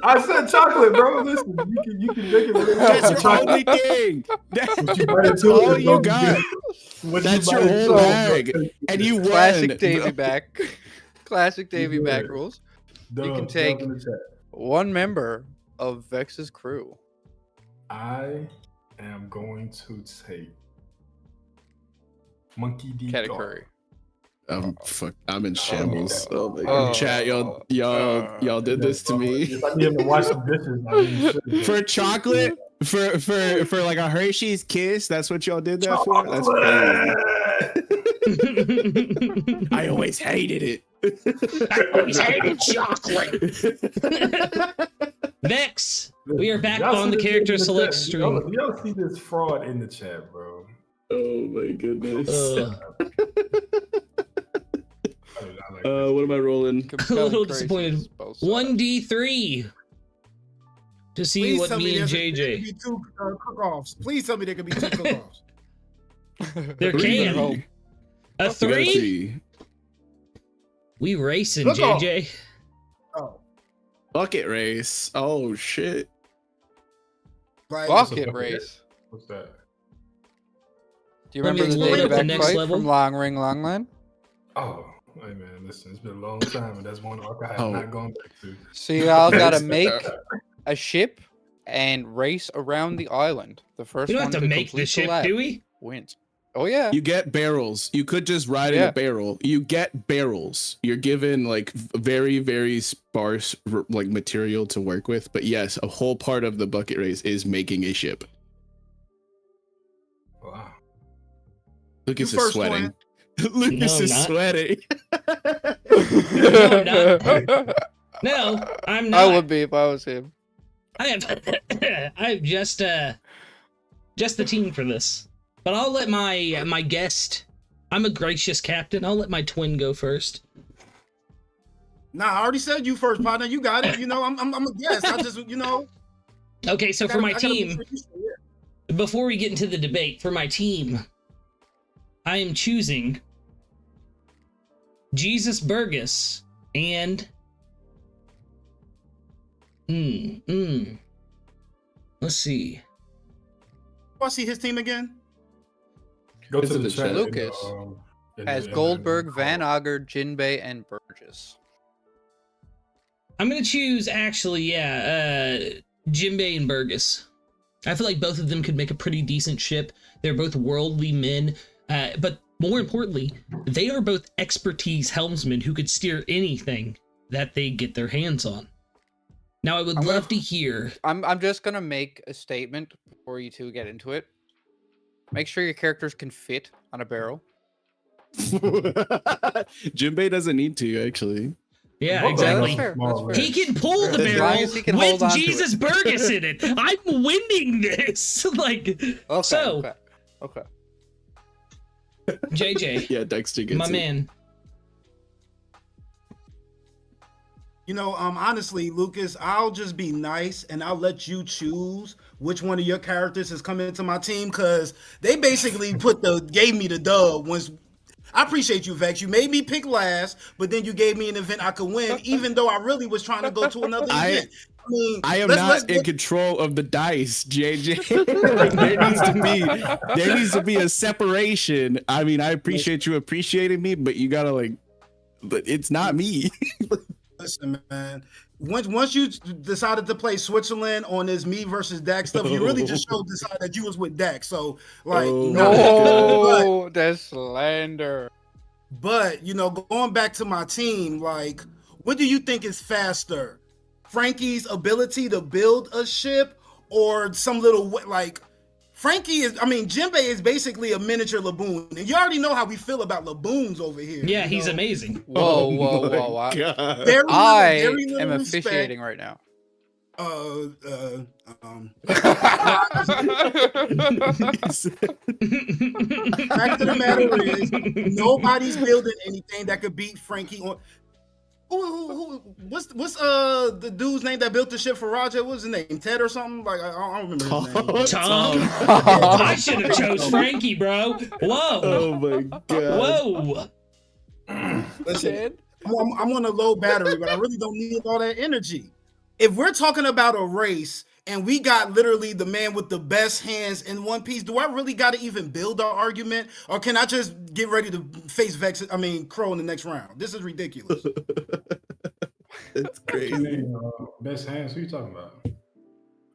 D: I said chocolate, bro. Listen, you can make it.
E: That's your only thing.
D: What you better
E: That's
D: do
E: all
D: is
E: you
D: go
E: got.
D: get- what
E: That's
D: you
E: your
D: better
E: whole
D: do is
E: bag.
D: go-
E: And you won.
C: Classic Davy back. Classic Davy
D: You
C: back
D: good.
C: rules.
D: Dub,
C: can
D: dub
C: take-
D: in the chat.
C: One member of Vex's crew.
D: I am going to take Monkey D.
C: Category.
E: I'm in shambles. Oh my
C: Oh.
E: God. Chat, y'all did this to me.
D: If I need him to wash some dishes, I mean, shit.
E: For chocolate, for like a Hershey's kiss, that's what y'all did that for? That's crazy. I always hated it.
A: I always hated chocolate. Vex, we are back
D: Y'all
A: on
D: see
A: the
D: this
A: character
D: in the
A: select
D: chat.
A: stream.
D: Y'all see this fraud in the chat, bro.
E: Oh my goodness.
D: I like this.
E: What am I rolling?
A: A little disappointed. 1d3 to see
B: Please
A: what
B: tell
A: me and
B: there can
A: JJ.
B: be two cook-offs. Please tell me there can be two cook-offs.
A: There can.
C: hope.
A: A
E: You got
A: 3? We racing,
B: Cook-off.
A: JJ.
B: Oh,
E: Bucket race. Oh shit.
B: like
C: Bucket race.
D: What's that?
C: Do you
A: Let me
C: remember the
A: explain
C: Davy
A: at the
C: back
A: next
C: fight
A: level.
C: from Long Ring Longland?
D: Oh, hey man, listen, it's been a long time, and that's one arc I have not gone back to.
C: So you all gotta make a ship and race around the island. The first
A: We don't
C: one
A: have to make the
C: complete
A: ship,
C: lap
A: do we?
C: wins. Oh yeah.
E: You get barrels. You could just ride in
C: Yeah.
E: a barrel. You get barrels. You're given like very, very sparse like material to work with. But yes, a whole part of the bucket race is making a ship.
D: Wow.
E: Lucas
B: You
E: is
B: first,
E: sweating. Lucas
A: No,
E: is
A: not.
E: sweating.
A: No, I'm not. No, I'm not.
C: I would be if I was him.
A: I have just the team for this. But I'll let my guest. I'm a gracious captain. I'll let my twin go first.
B: Nah, I already said you first, partner. You got it. You know, I'm a guest. I just,
A: Okay, so for my
B: I gotta be
A: team,
B: sure you say it.
A: before we get into the debate, for my team, I am choosing Jesus Burgess and let's see.
B: Oh, I see his team again.
D: Go
E: It's
D: to
E: in
D: the
E: the
D: chat.
E: chat.
C: Lucas As Goldberg, Van Auger, Jinbei, and Burgess.
A: I'm gonna choose Jinbei and Burgess. I feel like both of them could make a pretty decent ship. They're both worldly men, but more importantly, they are both expertise helmsmen who could steer anything that they get their hands on. Now, I would love to hear.
C: I'm just gonna make a statement before you two get into it. Make sure your characters can fit on a barrel.
E: Jinbei doesn't need to actually.
A: Yeah,
D: Well,
A: exactly.
C: That's fair. That's fair.
A: He can pull the
C: As long
A: barrel
C: as he can
A: with
C: hold on to
A: Jesus
C: it.
A: Burgess in it. I'm winning this.
C: Okay.
A: So-
C: Okay.
A: JJ,
E: Yeah, Dexter gets
A: my
E: it.
A: man.
B: Honestly, Lucas, I'll just be nice and I'll let you choose which one of your characters is coming into my team because they basically gave me the dub once. I appreciate you, Vex. You made me pick last, but then you gave me an event I could win, even though I really was trying to go to another event.
E: I am not in control of the dice, JJ. there needs to be a separation. I mean, I appreciate you appreciating me, but you gotta but it's not me.
B: Listen, man. Once you decided to play Switzerland on this me versus Dak stuff, you really just decided that you was with Dak. So,
C: No, that's slander.
B: But going back to my team, what do you think is faster? Frankie's ability to build a ship, or some little Jinbei is basically a miniature Laboon, and you already know how we feel about Laboons over here.
A: Yeah, he's amazing.
C: Whoa. I am officiating right now.
B: Fact of the matter is, nobody's building anything that could beat Frankie on. What's the dude's name that built the ship for Roger? What's his name? Ted or something? I don't remember his name.
A: Tom. I should have chose Frankie, bro. Whoa.
E: Oh my god.
A: Whoa.
B: Listen, I'm on a low battery, but I really don't need all that energy. If we're talking about a race and we got literally the man with the best hands in One Piece, do I really got to even build our argument, or can I just get ready to face Krow in the next round? This is ridiculous.
E: That's crazy.
D: Best hands? Who you talking about?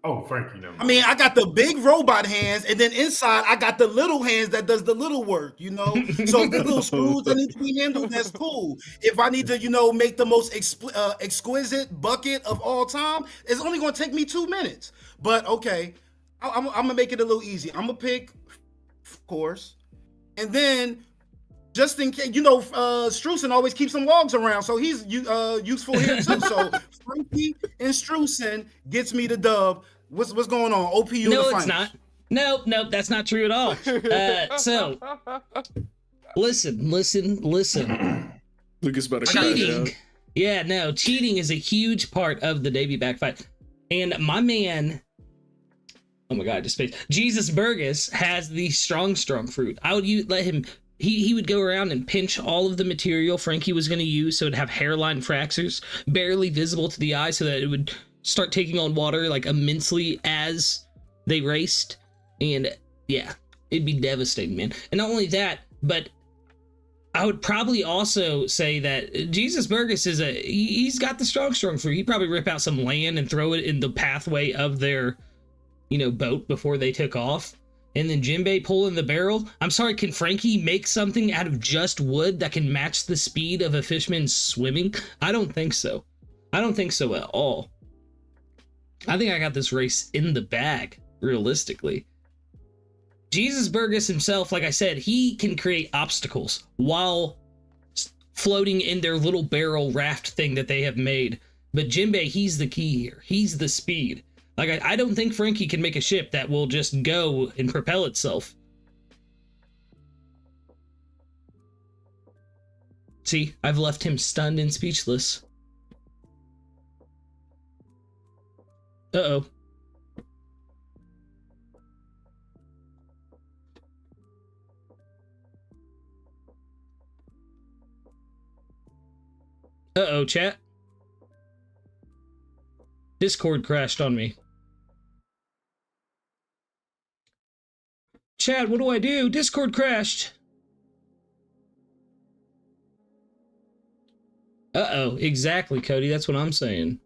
D: Oh, Frankie. No.
B: I got the big robot hands, and then inside I got the little hands that does the little work, So if the little screws that need to be handled, that's cool. If I need to, make the most exquisite bucket of all time, it's only going to take me 2 minutes. But okay, I'm going to make it a little easy. I'm going to pick, of course, and then just in case, Streusen always keeps some logs around, so he's useful here too. So Frankie and Streusen gets me the dub. What's going on? OPU.
A: No, it's not. Nope, that's not true at all. So, listen.
E: Lucas about to
A: Cheating.
E: crash out.
A: Yeah, no, cheating is a huge part of the Davy back fight. And my man, oh my god, just space. Jesus Burgess has the strong fruit. I would let him. He would go around and pinch all of the material Frankie was going to use, so it'd have hairline fractures, barely visible to the eye, so that it would start taking on water immensely as they raced. And yeah, It'd be devastating, man. And not only that, but I would probably also say that Jesus Burgess he's got the strong fruit. He'd probably rip out some land and throw it in the pathway of their, boat before they took off. And then Jinbei pulling the barrel. I'm sorry, can Frankie make something out of just wood that can match the speed of a fishman swimming? I don't think so. I don't think so at all. I think I got this race in the bag, realistically. Jesus Burgess himself, like I said, he can create obstacles while floating in their little barrel raft thing that they have made. But Jinbei, he's the key here. He's the speed. Like, I don't think Frankie can make a ship that will just go and propel itself. See, I've left him stunned and speechless. Uh-oh. Uh-oh, chat. Discord crashed on me. Chat, what do I do? Discord crashed. Uh-oh, exactly, Cody. That's what I'm saying.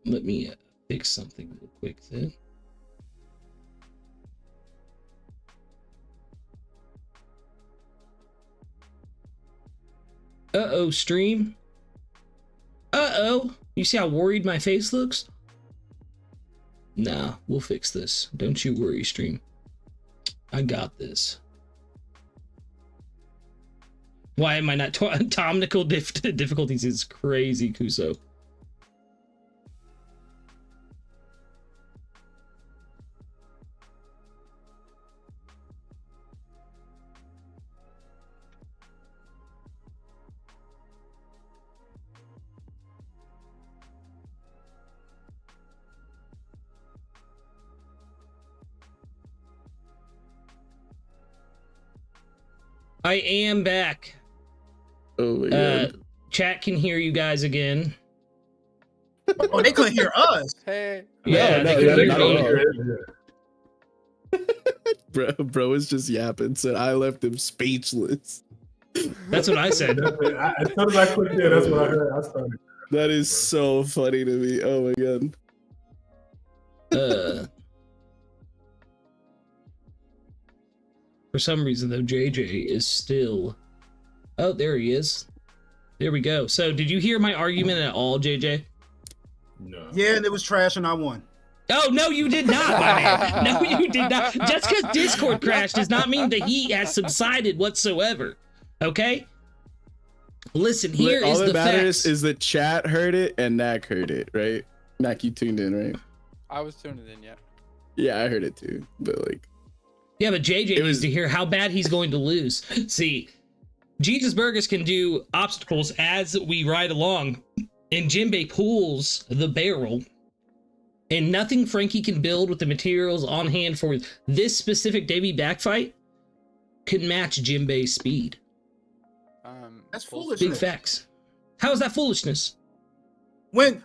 A: Let me fix something real quick then. Uh-oh, stream. Uh-oh. You see how worried my face looks? Nah, we'll fix this. Don't you worry, stream. I got this. Why am I not... Technical difficulties is crazy, Kuso. I am back.
E: Oh my god.
A: Chat can hear you guys again.
B: Oh, they couldn't hear us.
C: Hey.
A: Yeah, they couldn't hear me.
E: Bro is just yapping. Said I left him speechless.
A: That's what I said.
D: As soon as I clicked in, that's what I heard. I started.
E: That is so funny to me. Oh my god.
A: For some reason, though, JJ is still... Oh, there he is. There we go. So, did you hear my argument at all, JJ?
D: No.
B: Yeah, and it was trash, and I won.
A: Oh, no, you did not, my man. No, you did not. Just because Discord crashed does not mean the heat has subsided whatsoever. Okay? Listen, here
E: all
A: is
E: that
A: the
E: matters
A: facts.
E: is that chat heard it and Knack heard it, right? Knack, you tuned in, right?
C: I was tuning in, yeah.
E: Yeah, I heard it too. But like...
A: Yeah, but JJ needs to hear how bad he's going to lose. See, Jesus Burgess can do obstacles as we ride along, and Jinbei pulls the barrel, and nothing Frankie can build with the materials on hand for this specific Davy backfight could match Jinbei's speed.
B: That's
C: full-
B: foolishness.
A: Big facts. How is that foolishness?
B: I'm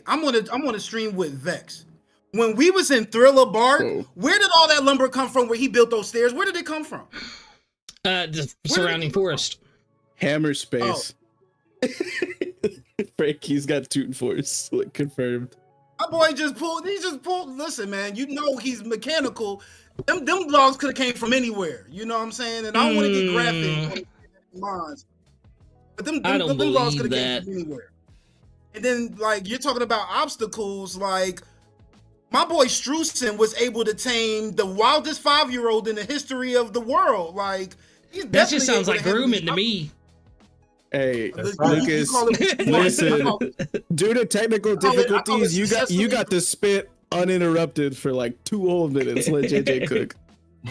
B: gonna stream with Vex. When we was in Thriller Bark, where did all that lumber come from? Where he built those stairs? Where did it come from?
A: The surrounding forest.
E: Hammer space. Oh. Frankie's got Toon Force, like, confirmed.
B: My boy just pulled. He just pulled. Listen, man, you know he's mechanical. Them dogs could have came from anywhere. You know what I'm saying? And I don't want to get graphic on mines, but them dogs could have came from anywhere. And then, like, you're talking about obstacles, like. My boy Strewson was able to tame the wildest 5-year-old in the history of the world. Like,
A: that just sounds like grooming to me.
E: Hey, Lucas, listen. Due to technical difficulties, you got to spit uninterrupted for like 2 whole minutes. Let JJ cook.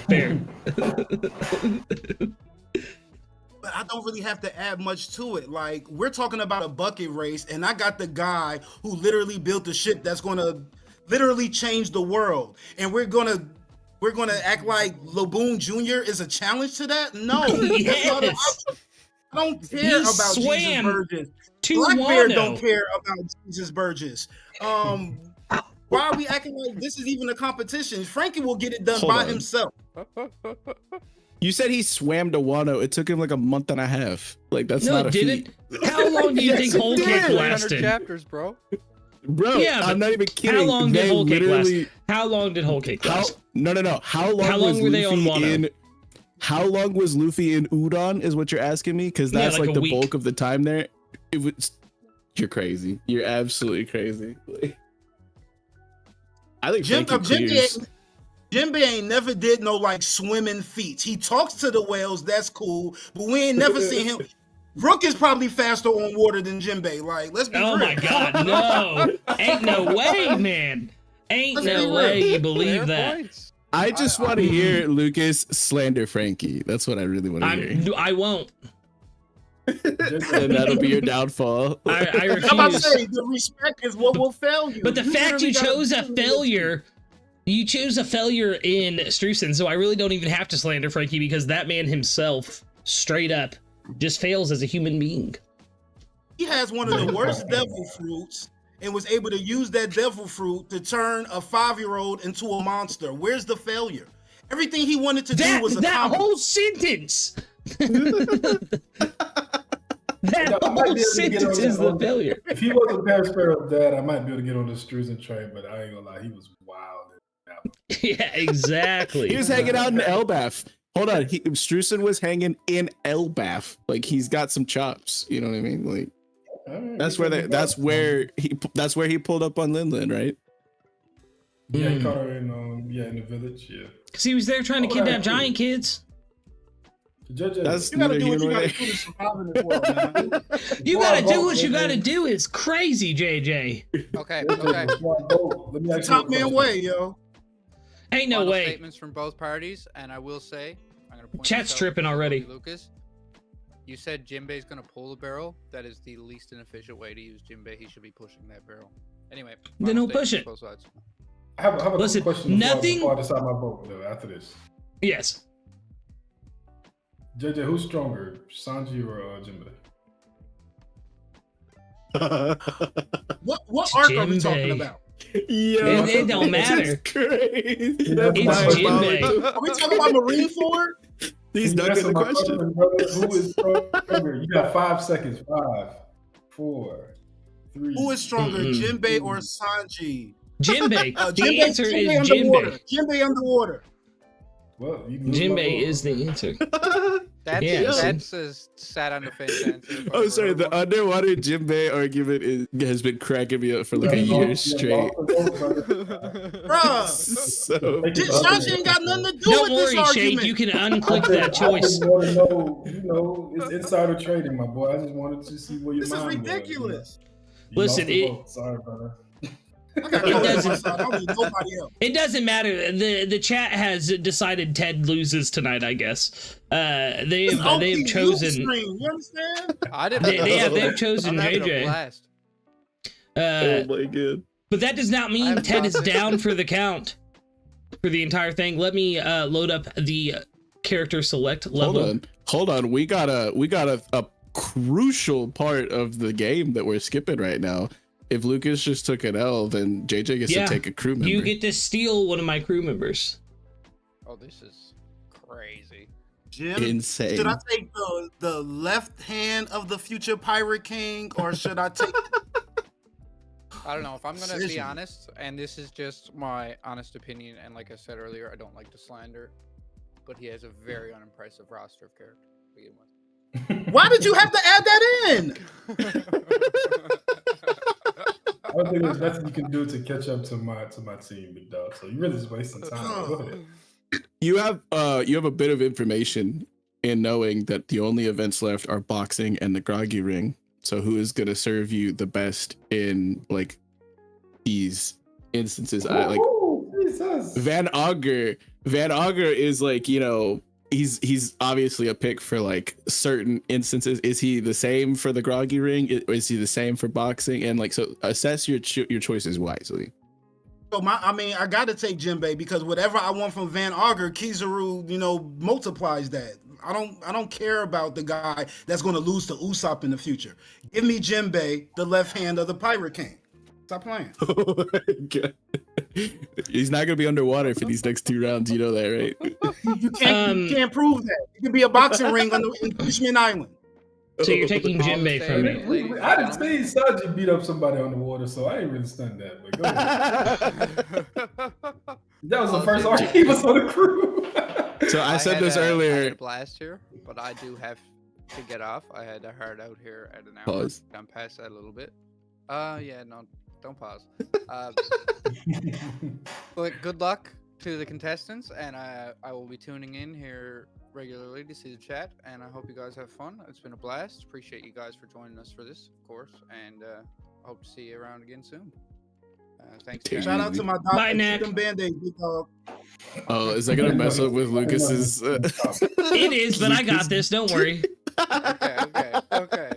A: Fair.
B: But I don't really have to add much to it. Like, we're talking about a bucket race, and I got the guy who literally built a ship that's going to literally change the world, and we're gonna we're gonna act like Laboon Jr. is a challenge to that? No, that's not an
A: Yes.
B: option. I don't care
A: He
B: about Jesus
A: swam
B: Burgess.
A: to
B: Black Bear
A: Wano.
B: don't care about Jesus Burgess. Why are we acting like this is even a competition? Frankie will get it done
E: Hold
B: by
E: on.
B: himself.
E: You said he swam to Wano. It took him like a month and a half. Like that's
A: No,
E: not a
A: it
E: feat.
A: didn't. How long do you
E: Yes,
A: think
E: it
A: Whole
E: did.
A: Cake
C: 300
A: lasted?
C: chapters, bro.
E: Bro,
A: Yeah,
E: I'm
A: but
E: not even kidding.
A: How long did
E: They
A: Whole Cake last?
E: literally-
A: How long did Whole Cake
E: How?
A: last?
E: No. How long?
A: How long
E: was
A: were they
E: Luffy
A: on Wano?
E: in? How long was Luffy in Udon? Is what you're asking me? Because
A: Yeah,
E: that's
A: like
E: like
A: a
E: the
A: week.
E: bulk of the time there. It was. You're crazy. You're absolutely crazy. I think Frankie clears.
B: Jinbei ain't never did no like swimming feats. He talks to the whales, that's cool, but we ain't never seen him. Brook is probably faster on water than Jinbei. Like, let's be
A: Oh
B: real.
A: my God, no! Ain't no way, man! Ain't
B: Let's be
A: no
B: real.
A: way you
C: Fair
A: believe that.
C: points.
E: I just want to hear Lucas slander Frankie. That's what I really want to hear.
A: I won't.
E: And that'll be your downfall.
A: I
B: I'm about to
A: refuse.
B: say the respect is what will fail you.
A: But the fact
B: literally
A: you
B: gotta-
A: chose a failure, you chose a failure in Strusen, so I really don't even have to slander Frankie because that man himself, straight up, just fails as a human being.
B: He has one of the worst devil fruits and was able to use that devil fruit to turn a 5-year-old into a monster. Where's the failure? Everything he wanted to do was
A: That
B: accomplished.
A: whole sentence. That
D: I might
A: whole
D: be able to get
A: sentence
D: on
A: is
D: that
A: the
D: one.
A: failure.
D: If he wasn't Paris Sparrow's dad, I might be able to get on the Struzen train, but I ain't gonna lie, he was wild.
A: Yeah, exactly.
E: He was hanging out in Elbaf. Hold on, Strusen was hanging in Elbaf. Like he's got some chops. You know what I mean? Like that's where he pulled up on Linlin, right?
D: Yeah, he caught her in the village. Yeah.
A: Because he was there trying to
D: Oh,
A: kidnap
D: right.
A: giant kids.
E: That's
B: You gotta
E: neither
B: do
E: here
B: what you
E: nor
B: gotta
E: there.
B: do to survive in this world, man.
A: You gotta do what you gotta do. It's crazy, JJ.
C: Okay.
D: Let me ask you a
B: Top man
D: question.
B: way, yo.
A: Ain't no
C: Final
A: way.
C: Statements from both parties, and I will say, I'm gonna point
A: Chat's
C: this out
A: tripping
C: to
A: already.
C: Lucas, you said Jinbei's gonna pull the barrel. That is the least inefficient way to use Jinbei. He should be pushing that barrel. Anyway,
A: Then
C: final
A: he'll push
C: statements,
A: it.
C: both sides.
D: I have a
A: Listen,
D: quick question
A: nothing-
D: before I decide my vote though, after this.
A: Yes.
D: JJ, who's stronger, Sanji or Jinbei?
B: What arc are we
A: Jinbei.
B: talking about?
E: Yo,
A: It don't matter.
E: It's crazy.
D: It's
A: Jinbei.
B: Are we talking about Marineford?
E: He's
D: Can you
E: ducking
D: answer
E: the
D: my
E: question.
D: brother? Who is stronger? You got 5 seconds. 5, 4, 3.
B: Who is stronger,
A: Mm-mm.
B: Jinbei or Sanji?
A: Jinbei. The
B: Jinbei,
A: answer
B: Jinbei
A: is
B: underwater.
A: Jinbei.
B: Jinbei underwater.
D: Well, you can lose my
A: Jinbei
D: vote.
A: is the answer.
C: That's
A: Yeah,
C: that's a sat on the fence answer. if I
E: Oh,
C: ever
E: sorry.
C: heard
E: The
C: one.
E: underwater Jinbei argument has been cracking me up for like a
D: Yeah,
E: year
D: yeah,
E: straight.
B: Bruh.
E: So
B: Sanji ain't got nothing to do
A: Don't
B: with this
A: worry, Shake.
B: argument.
A: You can unclick that choice.
D: I just want to know, it's insider trading, my boy. I just wanted to see where your
B: This is
D: mind was,
B: ridiculous.
D: You
A: Listen,
D: lost the
A: it-
D: vote. Sorry, brother.
B: I got
A: It
B: no
A: doesn't-
B: I don't need nobody else.
A: It doesn't matter. The chat has decided Ted loses tonight. I guess. They have
B: OPU
A: chosen.
B: stream, you understand?
C: I didn't.
A: They've chosen
C: I'm having a
A: JJ.
C: blast.
E: oh my god.
A: But that does not
C: I
A: mean
C: have
A: Ted is
C: content.
A: down for the count for the entire thing. Let me load up the character select level.
E: Hold on. We got a crucial part of the game that we're skipping right now. If Lucas just took an L, then JJ gets
A: Yeah,
E: to take a crew member.
A: You get to steal one of my crew members.
C: Oh, this is crazy.
B: Jim,
E: Insane.
B: should I take the left hand of the future Pirate King, or should I take?
C: I don't know if I'm gonna be
B: Decision.
C: honest, and this is just my honest opinion. And like I said earlier, I don't like to slander, but he has a very unimpressive roster of characters to begin with.
B: Why did you have to add that in?
D: I don't think there's nothing you can do to catch up to my team, big dog. So you're really just wasting time. Go ahead.
E: You have a bit of information in knowing that the only events left are boxing and the groggy ring. So who is gonna serve you the best in like these instances?
D: Ooh, Jesus.
E: Van Auger is like, you know, he's obviously a pick for like certain instances. Is he the same for the groggy ring? Is he the same for boxing? And like, so assess your choices wisely.
B: I got to take Jinbei because whatever I want from Van Auger, Kizaru, multiplies that. I don't care about the guy that's going to lose to Usopp in the future. Give me Jinbei, the left hand of the Pirate King. Stop playing.
E: Oh my God. He's not gonna be underwater for these next 2 rounds. You know that, right?
B: You can't prove that. It could be a boxing ring on the Fishman Island.
A: So you're taking Jinbei from me.
D: I didn't see Sanji beat up somebody on the water, so I ain't really stunned that. But go ahead. That was the first arc he was on the crew.
E: So I said this
C: I
E: earlier.
C: had a blast here, but I do have to get off. I had a hard out here at an hour.
E: Pause.
C: I'm past that a little bit. Yeah, no, don't pause. But good luck to the contestants, and I will be tuning in here regularly to see the chat, and I hope you guys have fun. It's been a blast. Appreciate you guys for joining us for this, of course, and I hope to see you around again soon. Thanks.
B: Shout out to my doctor.
A: Bye, Nick.
B: Band-Aid, big dog.
E: Oh, is that gonna mess up with Lucas's?
A: It is, but I got this. Don't worry.
C: Okay.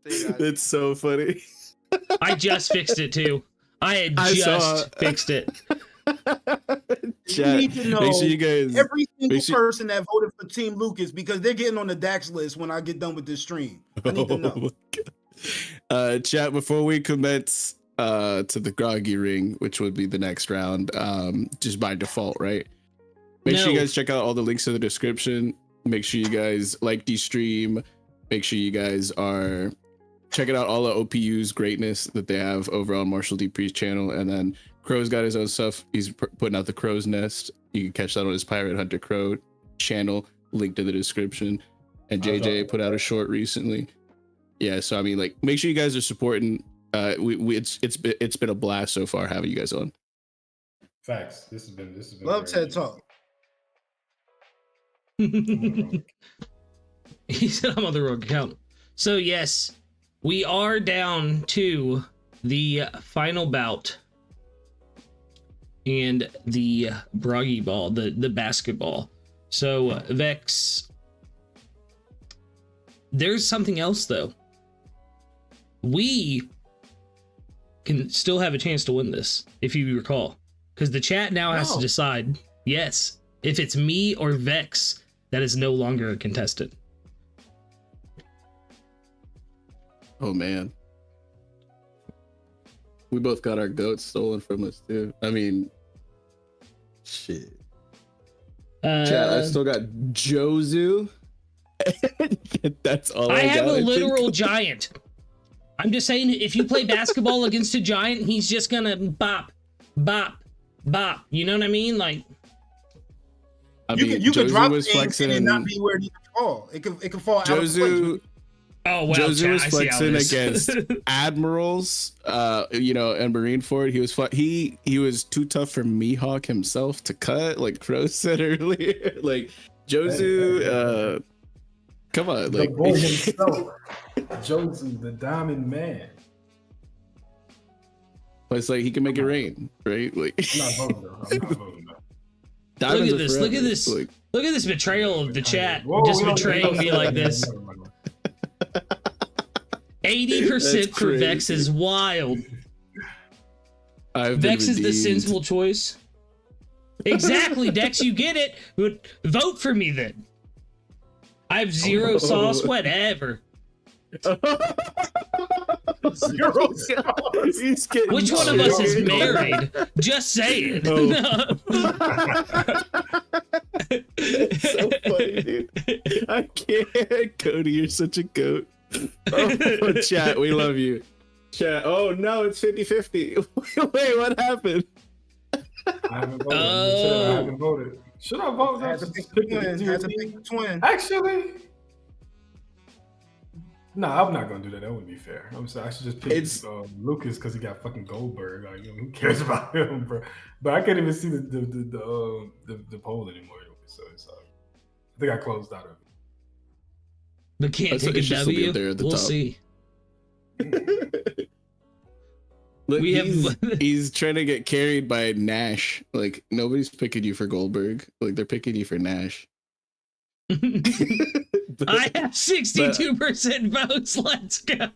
C: See you guys.
E: It's so funny.
A: I just fixed it too. I had fixed it.
B: You need to know
E: make sure you guys,
B: every single person that voted for Team Lucas because they're getting on the Dax list when I get done with this stream. I need to know.
E: Chat, before we commence to the groggy ring, which would be the next round, just by default, right? Make sure you guys check out all the links in the description. Make sure you guys like the stream. Make sure you guys are checking out all the OPU's greatness that they have over on Marshall D. Priest's channel. And then Krow's got his own stuff. He's putting out the Crow's Nest. You can catch that on his Pirate Hunter Crow channel, linked in the description. And JJ put out a short recently. Yeah, so I mean, like, make sure you guys are supporting. It's been a blast so far having you guys on.
D: Facts. This has been
B: Love TED Talk.
A: He said I'm on the rogue account. So yes, we are down to the final bout and the broggy ball, the basketball. So Vex, there's something else though. We can still have a chance to win this, if you recall, because the chat now has to decide, yes, if it's me or Vex that is no longer a contestant.
E: Oh man, we both got our goats stolen from us too. I mean, shit. Chat, I still got Jozu. That's all I
A: have
E: got,
A: a literal giant. I'm just saying, if you play basketball against a giant, he's just gonna bop, bop, bop. You know what I mean? Like,
B: you could drop things and not be where it needs to fall. It could fall out of place.
A: Oh wow,
E: Jozu was flexing against admirals, and Marineford. He was too tough for Mihawk himself to cut, like Krow said earlier. Like Jozu, come on,
D: the
E: like
D: boy himself, Jozu, the Diamond Man.
E: But it's like he can make it rain, right? Like
D: I'm not voting though.
A: Look at this! Look at this!
E: Like,
A: look at this betrayal of the chat,
D: Whoa,
A: just betraying me like this. 80% for Vex is wild. Vex is the sensible choice. Exactly, Dex, you get it. Vote for me then. I have zero sauce, whatever.
B: Zero sauce.
A: Which one of us is married? Just saying.
E: It's so funny, dude. I can't. Cody, you're such a goat. Oh, chat, we love you. Chat. Oh no, it's 50-50. Wait, what happened?
D: I haven't voted. I haven't voted. Should I vote?
B: I had to pick the twin.
D: Actually, no, I'm not gonna do that. That wouldn't be fair. I'm sorry. I should just pick Lucas because he got fucking Goldberg. Like, who cares about him, bro? But I can't even see the poll anymore. So I think I closed out of it.
A: But can't take a W. We'll
E: top.
A: See.
E: Look, he's trying to get carried by Nash. Like, nobody's picking you for Goldberg. Like, they're picking you for Nash.
A: I have 62% votes. Let's go.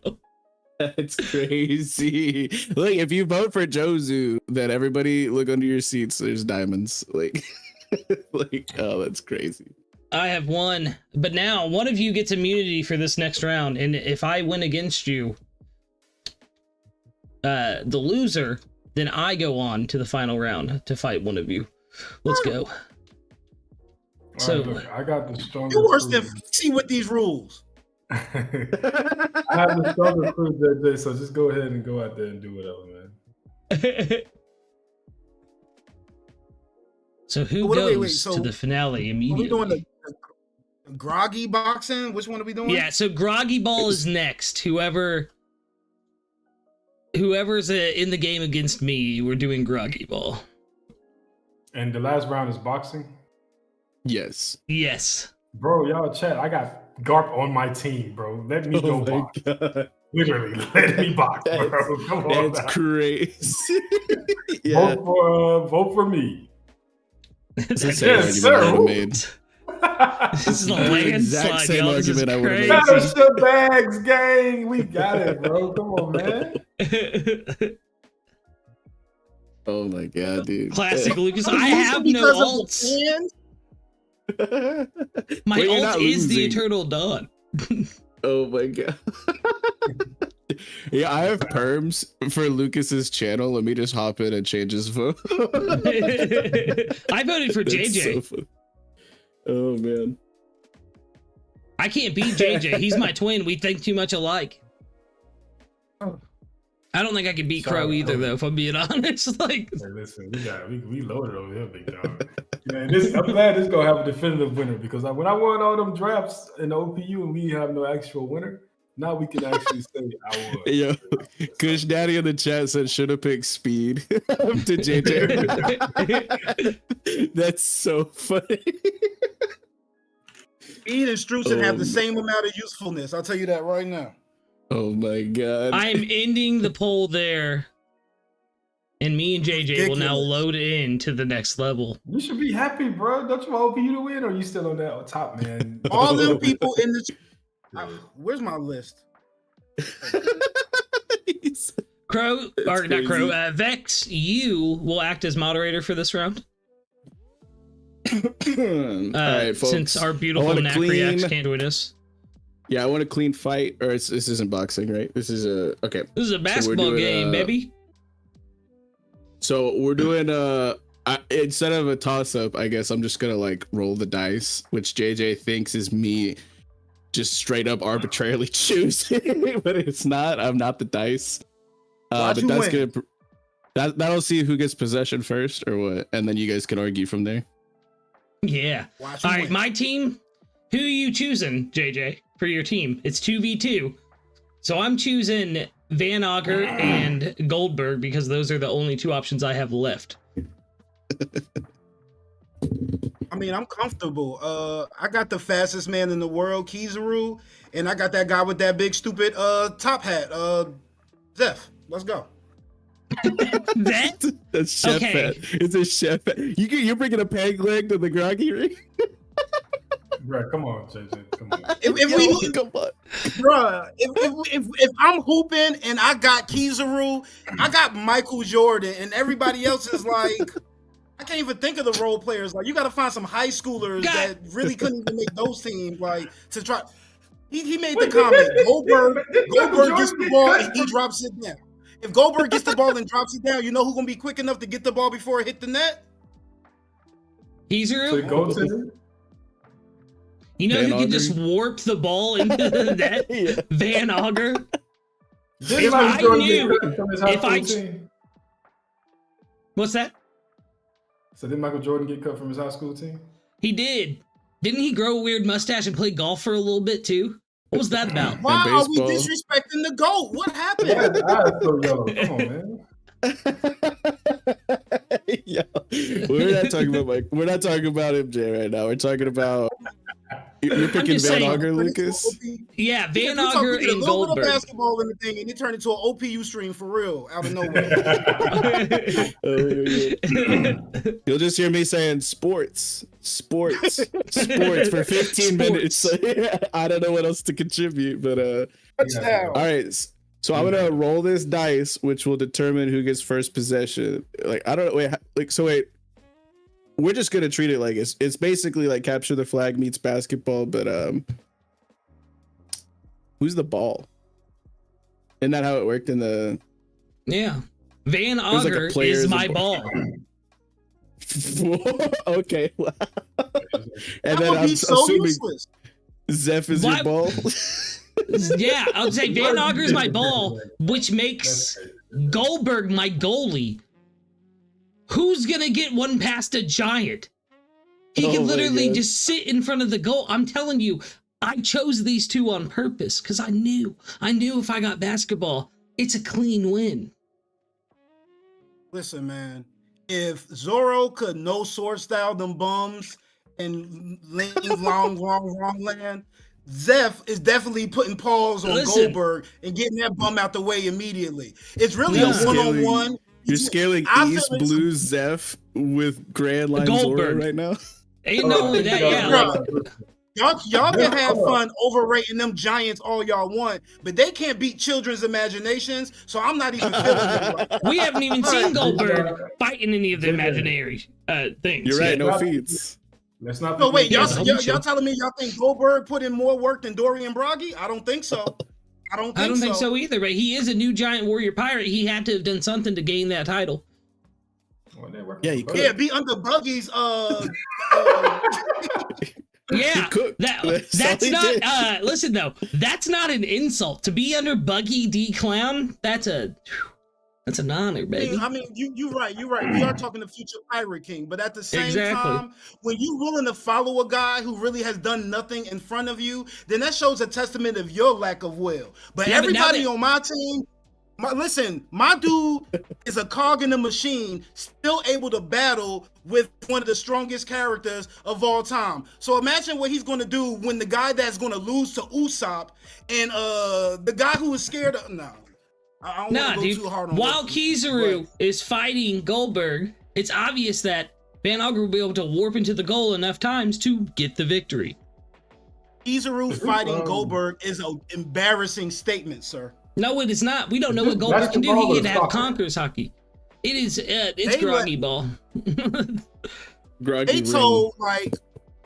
E: That's crazy. Look, if you vote for Jozu, then everybody look under your seats. There's diamonds. Like, oh, that's crazy.
A: I have won, but now one of you gets immunity for this next round, and if I win against you, the loser, then I go on to the final round to fight one of you. Let's go. So
D: right, look, I got the strongest.
B: You're worse than see with these rules.
D: I have the strongest crew, JJ, so just go ahead and go out there and do whatever, man.
A: So who goes to the finale immediately?
B: Are we doing the groggy boxing? Which one are we doing?
A: Yeah, so groggy ball is next. Whoever's in the game against me, we're doing groggy ball.
D: And the last round is boxing?
E: Yes.
A: Yes.
D: Bro, y'all chat. I got Garp on my team, bro. Let me go box. God. Literally, let me box, bro. Come on.
E: That's crazy. Yeah.
D: Vote for me.
E: It's the same argument I would have made.
A: This is a landslide,
E: same
A: y'all. This is
E: argument I would've
A: crazy.
D: Finish your bags, gang. We got it, bro. Come on, man.
E: Oh my god, dude.
A: Classic Lucas. I have no ults. My ult is the Eternal Dawn.
E: Oh my god. Yeah, I have perms for Lucas's channel. Let me just hop in and change his vote.
A: I voted for JJ.
E: So oh man.
A: I can't beat JJ. He's my twin. We think too much alike. I don't think I could beat Krow either, though, if I'm being honest. Like,
D: hey, listen, we loaded over here, big dog. Man, I'm glad this gonna have a definitive winner because when I won all them drafts in the OPU and we have no actual winner, now we can actually say I won.
E: Yo, Kush Daddy in the chat said should have picked speed to JJ. That's so funny.
B: Speed and Strucin have the same amount of usefulness. I'll tell you that right now.
E: Oh my god.
A: I'm ending the poll there. And me and JJ will now load in to the next level.
D: You should be happy, bro. Don't you want OPU to win, or are you still on that top, man?
B: All them people in the... where's my list?
A: Krow, or not Krow, Vex, you will act as moderator for this round.
E: All right, folks.
A: Since our beautiful Nacriax can't join us.
E: Yeah, I want a clean fight, or this isn't boxing, right? This is a okay.
A: This is a basketball game, baby.
E: So we're doing instead of a toss up, I guess I'm just gonna like roll the dice, which JJ thinks is me just straight up arbitrarily choosing, but it's not. I'm not the dice. But that's good. That'll see who gets possession first or what, and then you guys can argue from there.
A: Yeah. All right, my team. Who are you choosing, JJ, for your team? It's 2v2. So I'm choosing Van Auger and Goldberg because those are the only two options I have left.
B: I mean, I'm comfortable. I got the fastest man in the world, Kizaru, and I got that guy with that big stupid top hat, Zeph. Let's go.
E: That's chef hat. It's a chef hat. You're bringing a peg leg to the groggy ring?
D: Bro, come on, JJ. Come on.
B: Come on. Bro, if I'm hooping and I got Kizaru, I got Michael Jordan, and everybody else is like, I can't even think of the role players. Like, you got to find some high schoolers that really couldn't even make those teams. Like, to try. He made the comment. Goldberg gets the ball and he drops it down. If Goldberg gets the ball and drops it down, you know who's gonna be quick enough to get the ball before it hit the net?
A: Kizaru.
D: So go to.
A: You know who can just warp the ball into the net? Yeah. Van Auger. What's that?
D: So did Michael Jordan get cut from his high school team?
A: He did. Didn't he grow a weird mustache and play golf for a little bit too? What was that about?
B: Why are we disrespecting the GOAT? What happened?
D: Come on, man.
E: Yo, we're not talking about we're not talking about MJ right now. We're talking about you're picking Van Auger, Lucas.
A: Yeah, Van Auger and Goldberg.
B: Basketball in the thing, and it turned into an OPU stream for real out of nowhere.
E: You'll just hear me saying sports for 15 minutes. I don't know what else to contribute, but
B: Touchdown.
E: All right.
F: So I'm gonna roll this dice, which will determine who gets first possession. Like I don't wait. Wait. We're just gonna treat it like it's basically like capture the flag meets basketball, but who's the ball? Isn't that how it worked in the?
A: Yeah, Van
F: was like a
A: Auger
F: player
A: is
F: as a
A: my
F: ball.
A: ball.
F: Okay. And
B: That
F: then
B: would
F: I'm
B: be so
F: assuming
B: useless.
F: Zeph is
A: Why-
F: your ball.
A: Yeah, I would say Van Auger is my ball, which makes Goldberg my goalie. Who's gonna get one past a giant? He
F: Oh
A: can
F: my
A: literally
F: God.
A: just sit in front of the goal. I'm telling you, I chose these two on purpose because I knew if I got basketball, it's a clean win.
B: Listen, man. If Zorro could no sword style them bums and lane wrong land, Zeph is definitely putting paws on
A: Listen.
B: Goldberg and getting that bum out the way immediately. It's really
A: Yeah.
B: a one-on-one.
F: You're scaling
B: I feel
F: East
B: it's-
F: Blue Zeph with Grand Line
A: Goldberg.
F: Zora right now.
A: Ain't not only that, yeah. Like,
B: Y'all can have fun overrating them giants all y'all want, but they can't beat children's imaginations, so I'm not even feeling it right now.
A: we haven't even seen Goldberg fighting any of the imaginary things.
F: You're right,
A: yet.
F: no feats.
D: Let's not.
B: No, wait,
A: Yeah,
B: y'all telling me y'all think Goldberg put in more work than Dorian Broggy? I don't think so. I don't think so
A: either, but he is a new giant warrior pirate. He had to have done something to gain that title.
F: Yeah, he could.
B: Yeah, be under Buggy's
A: Yeah,
F: cooked. That's
A: that's
F: all he
A: not.
F: did.
A: Listen though, that's not an insult to be under Buggy D Clown. That's an honor, baby.
B: I mean, you're right. We are talking the future Pirate King, but at the same
A: Exactly.
B: time, when you're willing to follow a guy who really has done nothing in front of you, then that shows a testament of your lack of will. But
A: Yeah, but now
B: everybody
A: that-
B: on my team, my dude is a cog in the machine, still able to battle with one of the strongest characters of all time. So imagine what he's going to do when the guy that's going to lose to Usopp and the guy who is scared of I don't
A: Nah,
B: want to go
A: dude.
B: too hard on
A: While
B: Luffy,
A: Kizaru
B: but-
A: is fighting Goldberg, it's obvious that Van Auger will be able to warp into the goal enough times to get the victory.
B: Kizaru fighting Goldberg is an embarrassing statement, sir.
A: No, it is not. We don't know
D: Is
A: what
D: it
A: Goldberg can do.
D: basketball
A: He
D: or
A: can have
D: soccer?
A: Conqueror's hockey. It is. It's
B: They
A: groggy ball.
F: Groggy
B: They
F: ring.
B: told like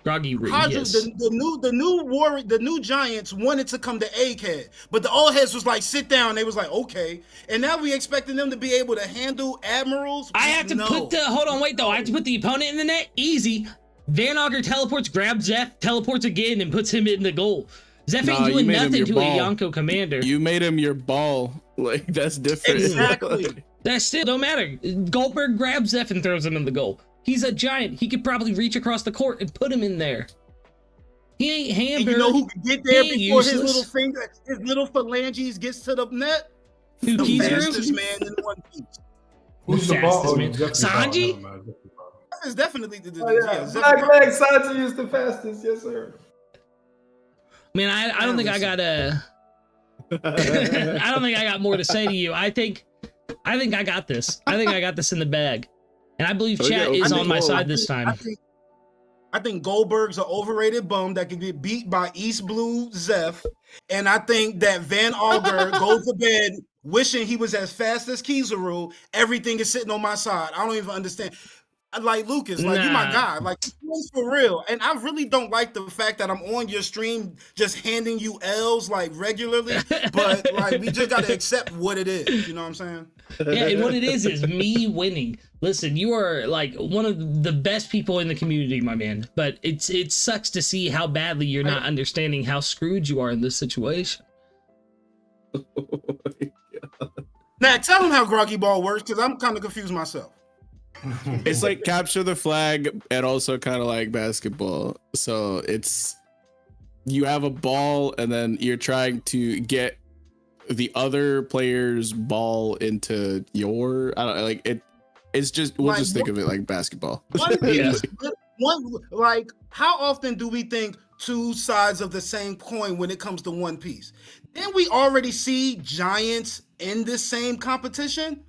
A: Groggy ring.
B: Hydra,
A: Yes.
B: the new Giants wanted to come to Egghead, but the old heads was like, sit down. They was like, okay, and now we expecting them to be able to handle admirals.
A: I have to put the. Hold on, wait though. I have to put the opponent in the net. Easy. Van Auger teleports, grabs Zeph, teleports again, and puts him in the goal. Zeph
F: Nah,
A: ain't
F: you
A: doing
F: made him
A: nothing
F: your
A: to
F: ball.
A: a Yonko commander.
F: You made him your ball. Like that's different.
B: Exactly.
A: That still don't matter. Goldberg grabs Zeph and throws him in the goal. He's a giant. He could probably reach across the court and put him in there. He ain't
B: And
A: Hamburg.
B: you know who can get there
A: He ain't
B: before his
A: useless.
B: little finger, his little phalanges gets to the net?
A: Who,
B: The
A: Kizaru?
B: fastest man in One Piece.
D: Who's
A: The
D: the ball?
A: fastest man.
D: Jeffrey Ball.
A: Sanji?
D: Never mind, Jeffrey Ball.
B: That is definitely
D: Oh, yeah.
B: yeah, Zeph-
D: Black leg Sanji is the fastest. Yes, sir.
A: Man, I don't think I got a. I don't think I got more to say to you. I think I got this. I think I got this in the bag, and I believe
F: Okay,
A: chat
F: okay.
A: is
F: I
A: on
F: think-
A: my side this time.
B: I think Goldberg's an overrated bum that can get beat by East Blue Zeph. And I think that Van Auger goes to bed wishing he was as fast as Kizaru. Everything is sitting on my side. I don't even understand. I like Lucas, like you my
A: Nah.
B: guy. Like it's for real. And I really don't like the fact that I'm on your stream just handing you L's like regularly. But like we just gotta accept what it is. You know what I'm saying?
A: Yeah, and what it is me winning. Listen, you are like one of the best people in the community, my man. But it sucks to see how badly you're not understanding how screwed you are in this situation.
B: Now tell him how Groggy Ball works, because I'm kind of confused myself.
F: It's like capture the flag and also kind of like basketball. So it's you have a ball and then you're trying to get the other player's ball into your I don't know, like it. It's just we'll
B: Like,
F: just think of it like basketball.
A: Yeah.
B: Like how often do we think two sides of the same coin when it comes to One Piece? Didn't we already see giants in this same competition?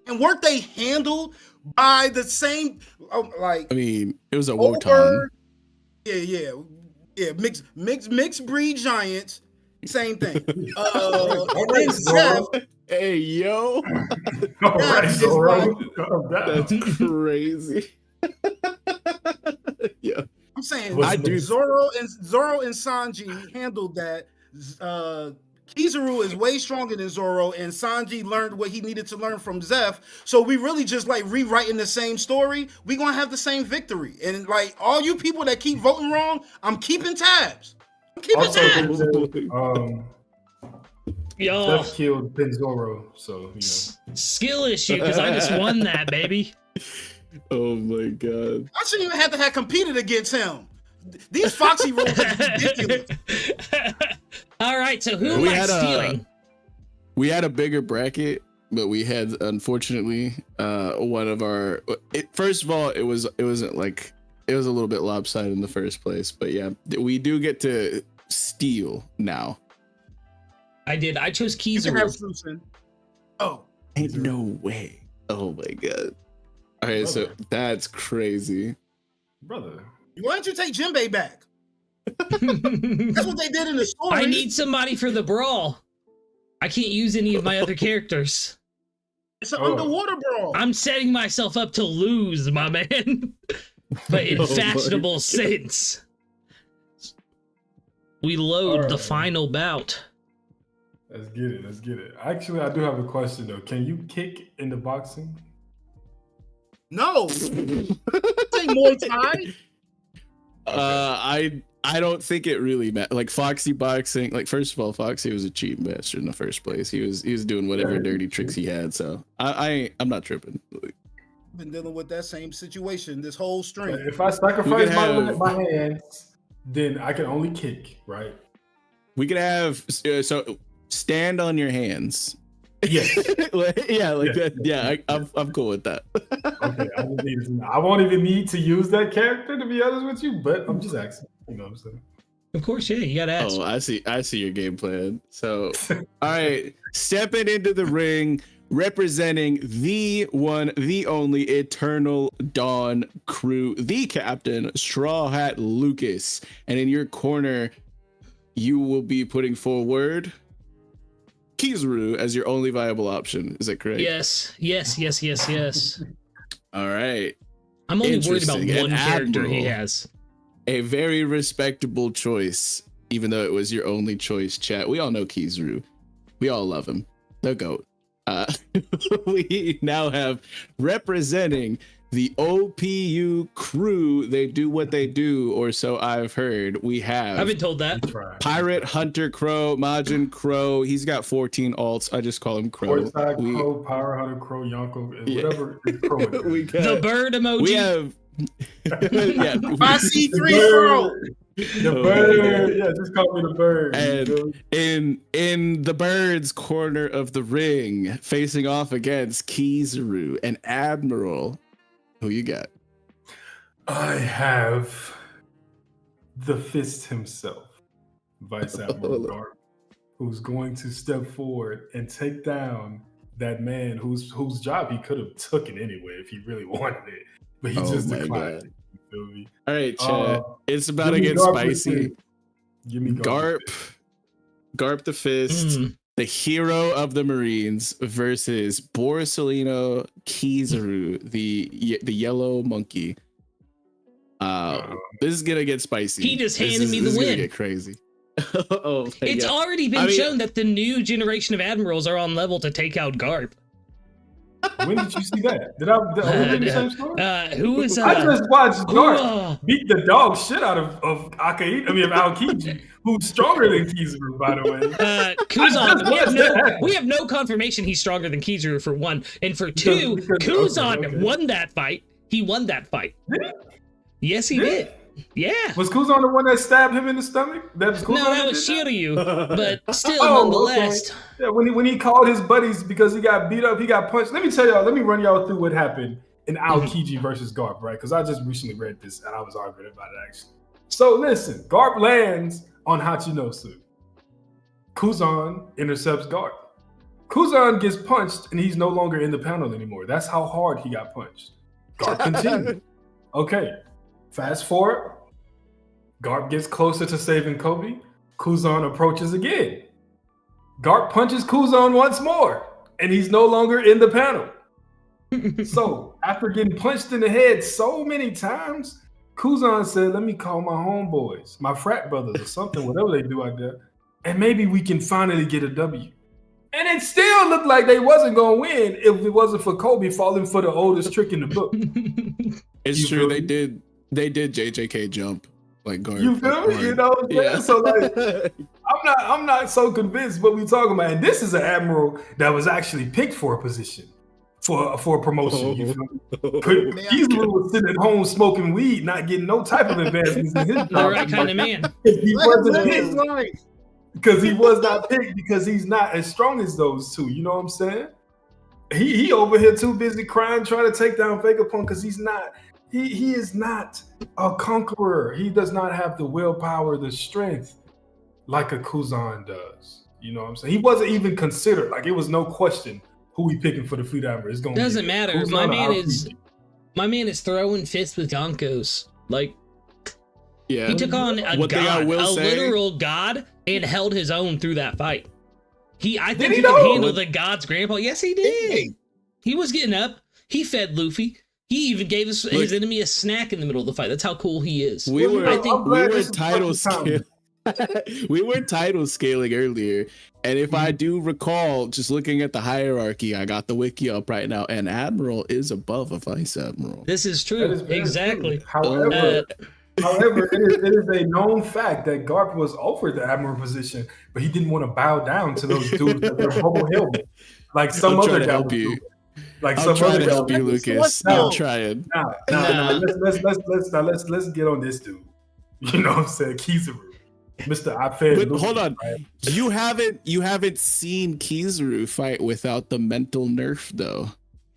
B: And weren't they handled by the same like
F: I mean, it was a
B: Goldberg?
F: Wotan.
B: Yeah, mixed breed giants Same thing.
D: All
B: And
D: right,
B: then
D: Zoro.
B: Zeph,
F: Hey, yo.
D: All right,
B: is
D: Zoro.
B: like-
D: Calm down.
F: That's crazy. Yeah.
B: I'm saying
D: I do-
B: Zoro and Sanji handled that. Kizaru is way stronger than Zoro, and Sanji learned what he needed to learn from Zeph. So we really just like rewriting the same story. We gonna have the same victory. And like all you people that keep voting wrong, I'm keeping tabs. I'm keeping
D: Also,
B: tabs.
A: Y'all,
D: Zeph killed Zoro, so
A: skill issue because I just won that, baby.
F: Oh my god.
B: I shouldn't even have to have competed against him. These Foxy rules are ridiculous.
A: All right, so who am
F: We
A: I
F: had
A: stealing?
F: We had a bigger bracket, but we had unfortunately one of our. First of all, it wasn't like it was a little bit lopsided in the first place, but yeah, we do get to steal now.
A: I did. I chose
B: You can have
A: Kizaru.
B: Susan. Oh,
F: Ain't no way. Oh my god. Okay, so
D: Brother.
F: that's crazy.
D: brother.
B: why don't you take Jinbei back? That's what they did in the story.
A: I need somebody for the brawl. I can't use any of my other characters.
B: It's an
D: Oh.
B: underwater brawl.
A: I'm setting myself up to lose, my man. But in
F: Oh my
A: fashionable
F: God.
A: sense. We load the
D: Alright.
A: final bout.
D: Let's get it. Let's get it. Actually, I do have a question though. Can you kick in the boxing?
B: No. This ain't Muay Thai.
F: I don't think it really matters. Like Foxy boxing, like first of all, Foxy was a cheat master in the first place. He was doing whatever
D: Yeah.
F: dirty tricks he had. So I'm not tripping.
B: Been dealing with that same situation this whole stream.
D: If I sacrifice
F: have-
D: my hands, then I can only kick, right?
F: We could have so stand on your hands.
D: Yes.
F: Yeah, like
D: Yeah.
F: that. Yeah, I'm cool with that.
D: Okay. I just need to know. I won't even need to use that character to be honest with you, but I'm just asking. You know what I'm saying?
A: Of course, yeah, you gotta ask.
F: Oh, I see your game plan. So, all right, stepping into the ring, representing the one, the only Eternal Dawn crew, the captain, Straw Hat Lucas, and in your corner, you will be putting forward Kizaru as your only viable option. Is that correct?
A: Yes.
F: All right.
A: I'm only worried about
F: Interesting.
A: one
F: An
A: character he
F: admiral.
A: has.
F: A very respectable choice, even though it was your only choice, chat. We all know Kizaru. We all love him. The GOAT. We now have representing the OPU crew. They do what they do, or so I've heard. We have
A: I've been told that.
D: Try.
F: Pirate Hunter Krow, Majin Krow. He's got 14 alts. I just call him Krow.
D: Forsyth,
F: We-
D: Crow, Power Hunter, Crow, Yonko,
F: Yeah.
D: whatever is Crow. in there.
F: we got,
A: The bird emoji.
F: we have yeah,
B: I see
D: The
B: 3
D: bird.
B: pro.
D: The bird. Yeah, just call me the bird. You
F: And-
D: feel me?
F: in the birds corner of the ring, facing off against Kizaru and Admiral. Who you got?
D: I have the fist himself, Vice Admiral Garp, who's going to step forward and take down that man whose job he could have taken anyway if he really wanted it, but he
F: Oh
D: just
F: my
D: declined.
F: God.
D: You feel me?
F: All right, chat.
D: Uh,
F: It's about to
D: give me
F: get
D: Garp
F: spicy.
D: with fist. Give me
F: Garp, Garp the Fist,
A: Mm.
F: the hero of the Marines, versus Borsalino Kizaru, the yellow monkey. This is gonna get spicy.
A: He just
F: This
A: handed
F: is-
A: me
F: this
A: the
F: is gonna
A: win.
F: Get crazy. Oh my
A: It's
F: God.
A: already been
F: I mean-
A: shown that the new generation of admirals are on level to take out Garp.
D: When did you see that? Did I did the same story?
A: Who is
D: I just watched
A: who,
D: Garp beat the dog shit out of Akaid, of Aokiji, who's stronger than Kizaru, by the way.
A: Kuzan,
D: just watched that.
A: we have no confirmation he's stronger than Kizaru for one, and for two,
D: Because-
A: Kuzan
D: okay.
A: won that fight. He won that fight.
D: Did he?
A: Yes, he
D: Did
A: did. Yeah.
D: Was Kuzan the one that stabbed him in the stomach? That was Kuzan
A: No, that was
D: did
A: Shiryu, but still,
D: Oh,
A: nonetheless.
D: okay. Yeah, when he called his buddies because he got beat up, he got punched. Let me run y'all through what happened in Aokiji versus Garp, right? Because I just recently read this and I was arguing about it actually. So listen, Garp lands on Hachinosu. Kuzan intercepts Garp. Kuzan gets punched and he's no longer in the panel anymore. That's how hard he got punched. Garp continued. Okay, fast forward. Garp gets closer to saving Kobe. Kuzan approaches again. Garp punches Kuzan once more, and he's no longer in the panel. So, after getting punched in the head so many times, Kuzan said, let me call my homeboys, my frat brothers or something, whatever they do out there, and maybe we can finally get a W. And it still looked like they wasn't going to win if it wasn't for Kobe falling for the oldest trick in the book.
F: It's true. They did JJK jump like Garp.
D: You feel me? You know what I'm saying?
F: Yeah.
D: So like, I'm not so convinced what we talking about. And this is an admiral that was actually picked for a position, for a promotion. You feel me? Kizaru was sitting at home smoking weed, not getting no type of advancements in his job.
A: The right kind of man.
D: He wasn't picked because he was not picked because he's not as strong as those two. You know what I'm saying? He over here too busy crying, trying to take down Vegapunk because he's not. He is not a conqueror. He does not have the willpower, the strength like a Kuzan does. You know what I'm saying? He wasn't even considered. Like, it was no question who we picking for the Fleet Admiral. It's going
A: Doesn't matter.
D: Kuzan.
A: My man is throwing fists with Yonkos. Like,
F: Yeah.
A: he took on a
F: One thing I
A: god,
F: will
A: a
F: say-
A: literal god, and held his own through that fight. I think
D: he
A: he could
D: though?
A: handle the god's grandpa. Yes, he did. He was getting up. He fed Luffy. He even gave his enemy a snack in the middle of the fight. That's how cool he is.
F: We were
D: I'm glad this is
F: title
D: fucking
F: scaling. We were title scaling earlier, and if I do recall, just looking at the hierarchy, I got the wiki up right now, and Admiral is above a Vice Admiral.
A: This is
D: That
A: true.
D: is very
A: Exactly.
D: true. However, it is a known fact that Garp was offered the Admiral position, but he didn't want to bow down to those dudes that were homo helmet. Like some
F: I'm
D: other
F: trying to
D: guy
F: help
D: would
F: you.
D: do. Like
F: I'm
D: some
F: trying
D: other
F: to
D: guy
F: help
D: would
F: you,
D: do.
F: Lucas.
D: No.
F: I'm trying.
D: Let's get on this dude. You know what I'm saying? Kizaru. Mr. I fed
F: But
D: Luffy,
F: hold on,
D: right?
F: you haven't seen Kizaru fight without the mental nerf though.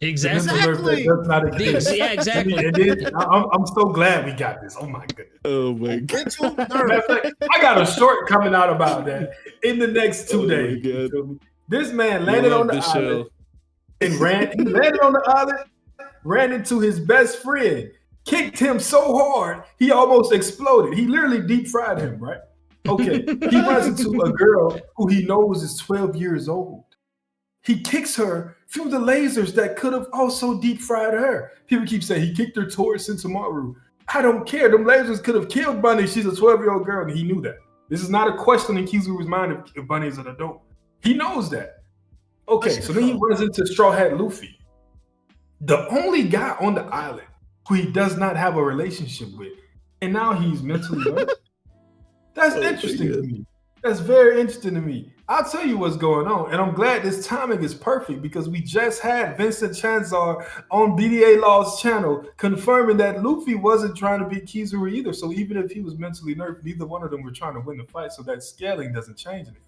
A: Exactly.
B: Exactly.
D: That does not exist.
A: Yeah, exactly.
D: And then, I'm so glad we got this. Oh my goodness.
F: Oh my god.
B: Mental
D: Matter
B: nerve.
D: of fact, I got a short coming out about that in the next 2
F: Oh my
D: days. You
F: God.
D: feel me? This man landed on the island and he landed on the island, ran into his best friend, kicked him so hard he almost exploded. He literally deep fried him, right? Okay. He runs into a girl who he knows is 12 years old. He kicks her through the lasers that could have also deep fried her. People keep saying he kicked her towards Sentomaru. I don't care. Them lasers could have killed Bunny. She's a 12-year-old girl, and he knew that. This is not a question in Kizaru's mind if Bunny is an adult. He knows that. Okay, so then he runs into Straw Hat Luffy, the only guy on the island who he does not have a relationship with, and now he's mentally ill. That's interesting to me. That's very interesting to me. I'll tell you what's going on, and I'm glad this timing is perfect because we just had Vincent Chanzar on BDA Law's channel confirming that Luffy wasn't trying to beat Kizaru either. So even if he was mentally nerfed, neither one of them were trying to win the fight. So that scaling doesn't change anything.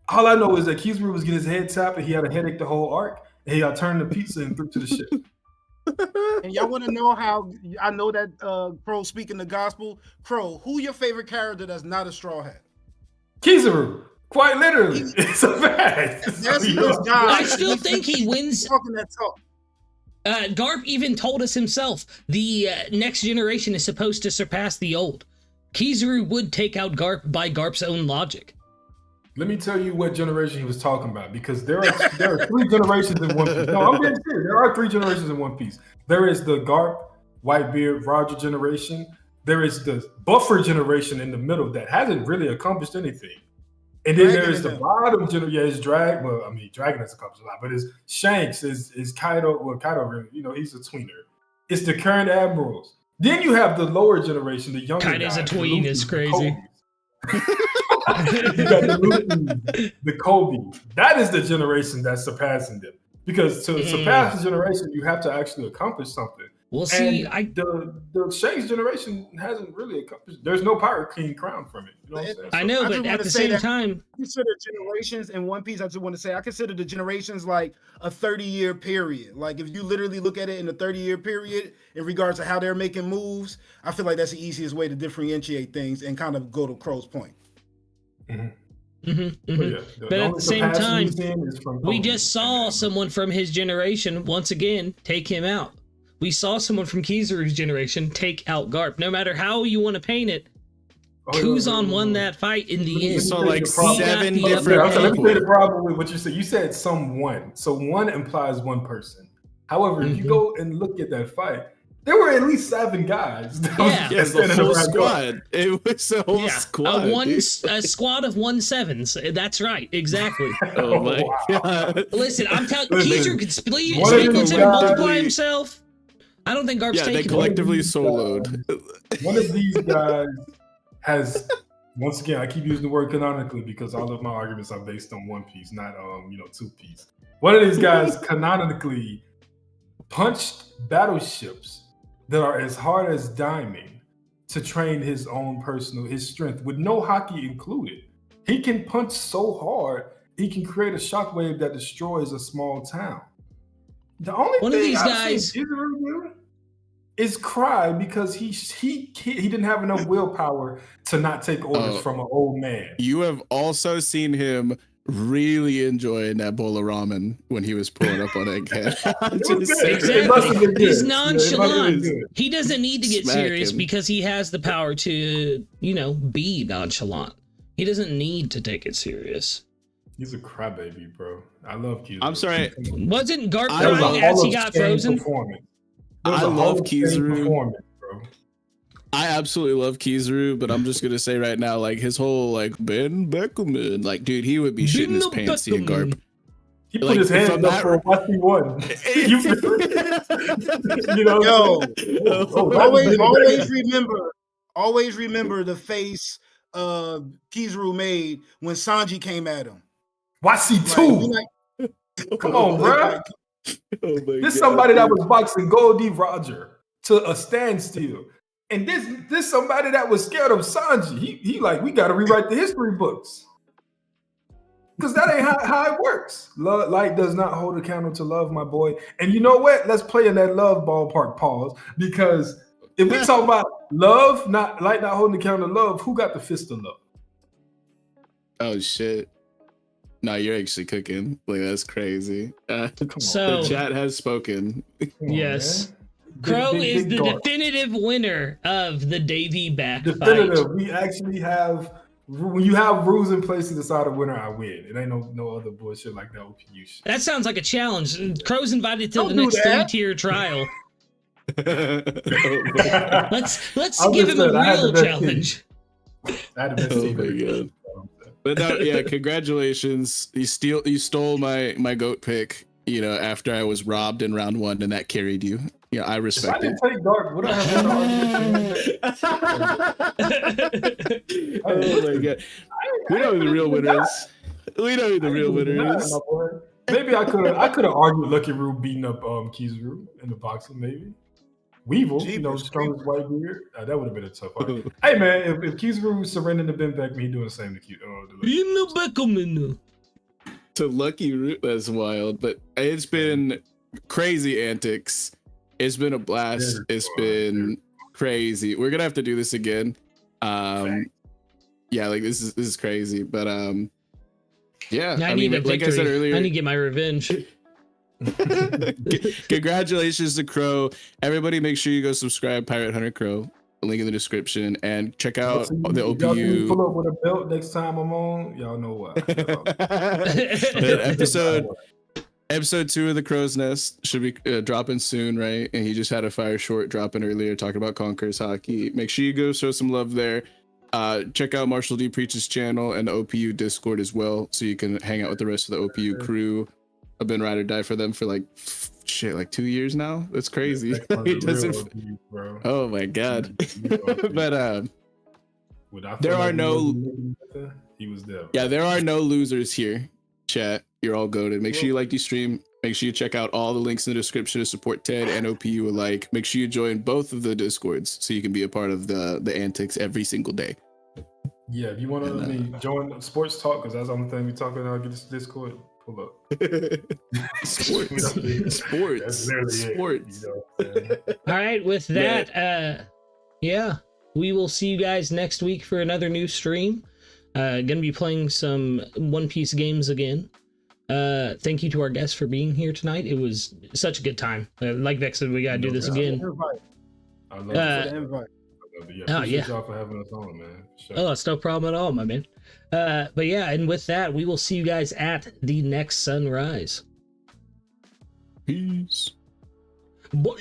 D: All I know is that Kizaru was getting his head tapped and he had a headache the whole arc, and he turned the pizza and threw to the ship.
B: And y'all want to know how I know that Krow speaking the gospel? Krow, who your favorite character that's not a Straw Hat?
D: Kizaru, quite literally, it's a fact.
B: That's his guy.
A: I still think he wins.
B: Talking that talk.
A: Garp even told us himself the next generation is supposed to surpass the old. Kizaru would take out Garp by Garp's own logic.
D: Let me tell you what generation he was talking about, because there are 3 generations in One Piece. No, I'm being serious. There are 3 generations in One Piece. There is the Garp, Whitebeard, Roger generation. There is the buffer generation in the middle that hasn't really accomplished anything. And then there is the bottom generation. Yeah, it's Dragon. Well, I mean, Dragon has accomplished a lot, but it's Shanks, is Kaido. Well, Kaido really, he's a tweener. It's the current admirals. Then you have the lower generation, the younger
A: Kaido's
D: guys,
A: a tween,
D: the
A: is
D: Luffys,
A: crazy.
D: You got the Luffy, the Kobe. That is the generation that's surpassing them. Because to surpass the generation, you have to actually accomplish something.
A: Well, see,
D: And the Shanks generation hasn't really accomplished. There's no Pirate King crown from it. You know what I'm saying?
A: I know,
B: I
A: but
B: just
A: at
B: wanna
A: the
B: say
A: same
B: that-
A: time,
B: I consider generations in One Piece. I just want to say I consider the generations like a 30-year period. Like if you literally look at it in a 30-year period in regards to how they're making moves, I feel like that's the easiest way to differentiate things and kind of go to Crow's point.
A: But at the same time, we just saw someone from his generation once again take him out. We saw someone from Kizaru's generation take out Garp. No matter how you want to paint it, Kuzan won that fight in the end.
F: So like
A: He got
F: 7
A: the
F: different
A: upper
D: Let me
F: people.
D: say the problem with what you said. You said someone. So one implies one person. However, if you go and look at that fight, there were at least 7 guys.
A: Yeah.
F: Yeah, the whole squad. It was a whole
A: Yeah,
F: squad.
A: a squad of 1-7s. That's right, exactly.
F: Oh my god.
A: Listen, I'm telling
D: Listen,
A: Keezer could split,
D: one of
A: speak
D: these
A: him, multiply
F: guys-
A: himself. I don't think Garp's
F: Yeah, they
A: taking it.
F: collectively soloed.
D: One of these guys has, once again, I keep using the word canonically because all of my arguments are based on One Piece, not 2 Piece. One of these guys canonically punched battleships that are as hard as diamond to train his strength with no hockey included. He can punch so hard, he can create a shockwave that destroys a small town. The only
A: One of
D: thing
A: these
D: I've
A: guys-
D: seen Kizaru do is cry because he didn't have enough willpower to not take orders from an old man.
F: You have also seen him really enjoying that bowl of ramen when he was pulling up on Egghead. I'm
D: It was
F: just
D: good.
F: saying.
D: It must have been
A: Exactly. He's
D: good. Yeah, it must have been
A: nonchalant.
D: good.
A: He doesn't need to get
F: Smack
A: serious
F: him.
A: because he has the power to, be nonchalant. He doesn't need to take it serious.
D: He's a crybaby, bro. I love Kizaru.
F: I'm sorry.
A: Wasn't Garp
F: I
D: That was a
A: crying as
D: Hall
A: he
D: of
A: got
D: Fame
A: frozen?
D: performance. That was
F: I
D: a Hall
F: love
D: of Fame
F: Kizaru.
D: performance, bro.
F: I absolutely love Kizaru, but I'm just gonna say right now, like his whole like Ben Beckelman, like dude, he would be shitting his
A: Ben
F: pants seeing Garp.
A: Beckelman.
D: He put
F: Like,
D: his
F: from
D: hands up
F: that-
D: for what he won. You know,
B: Yo,
D: that
B: always remember the face Kizaru made when Sanji came at him.
D: Wasi
B: Like,
D: too.
B: he like-
D: Come on, bro.
B: like,
F: Oh my
D: This
F: God.
D: somebody that was boxing Goldie Roger to a standstill. And this somebody that was scared of Sanji. He like, we gotta rewrite the history books. Because that ain't how it works. Light does not hold a candle to love, my boy. And you know what? Let's play in that love ballpark pause. Because if we talk about love, light not holding the candle to love, who got the fist of love?
F: Oh shit. No, you're actually cooking. Like that's crazy.
A: So-
F: the chat has spoken.
D: Come on,
A: Yes.
D: man.
A: Crow
D: Big
A: is the
D: guard.
A: definitive winner of the Davy back fight.
D: Definitive. We actually have, when you have rules in place to decide a winner, I win. It ain't no other bullshit like that OPU shit.
A: That sounds like a challenge. Crow's invited to
B: Don't
A: the
B: do
A: next
B: that.
A: 3-tier trial. Let's
D: I'm
A: give
D: just
A: him a
D: saying, I had
A: real
D: the best
A: challenge.
D: I had the best
F: Oh
D: secret.
F: my God. But no, yeah, congratulations. You stole my goat pick, after I was robbed in round 1 and that carried you. Yeah, I
D: If I
F: respect it.
D: didn't take dark, would I have
F: Oh my God. We know who the real winner is. We know who the real winner is.
D: Maybe I could have argued Lucky Rube beating up Kizaru in the boxing, maybe. Weevil,
B: Jeepers,
D: strongest white beard. That would have been a tough argument. Hey man, if Kizaru surrendered to Ben Beckman, he doing the same to
A: To
F: Lucky Root, that's wild. But it's been crazy antics. It's been a blast.
D: Very
F: It's
D: fun,
F: been crazy. We're gonna have to do this again. Yeah, like this is crazy. But yeah.
A: I need a
F: like I
A: victory.
F: said earlier,
A: I need to get my revenge.
F: Congratulations to Krow. Everybody make sure you go subscribe Pirate Hunter Krow. Link in the description and check out the
D: Y'all see me
F: OPU.
D: pull up with a belt next time I'm on. Y'all know why.
F: Episode 2 of the Crow's Nest should be dropping soon, right? And he just had a fire short dropping earlier talking about Conquerors hockey. Make sure you go show some love there. Check out Marshall D Preach's channel and the OPU Discord as well, so you can hang out with the rest of the OPU crew. I've been ride or die for them for like 2 years now. That's crazy. It doesn't. Oh my God. But there are no.
D: He was there.
F: Yeah, there are no losers here. Chat, you're all goated. Make sure you like the stream. Make sure you check out all the links in the description to support Ted and OPU alike. Make sure you join both of the Discords so you can be a part of the antics every single day.
D: Yeah, if you want to join Sports Talk, because that's the only thing we talking about, get this Discord, pull up.
F: Sports.
D: That's literally it, you know what I'm saying?
A: All right, with that, yeah, we will see you guys next week for another new stream. Gonna be playing some One Piece games again. Thank you to our guests for being here tonight. It was such a good time. Like Vex said, we gotta do this again.
D: I love it.
B: invite.
D: But yeah,
A: Oh,
D: appreciate
A: yeah.
D: y'all for having us on, man. For sure.
A: Oh, it's no problem at all, my man. But yeah, and with that, we will see you guys at the next sunrise.
F: Peace.
A: Bye.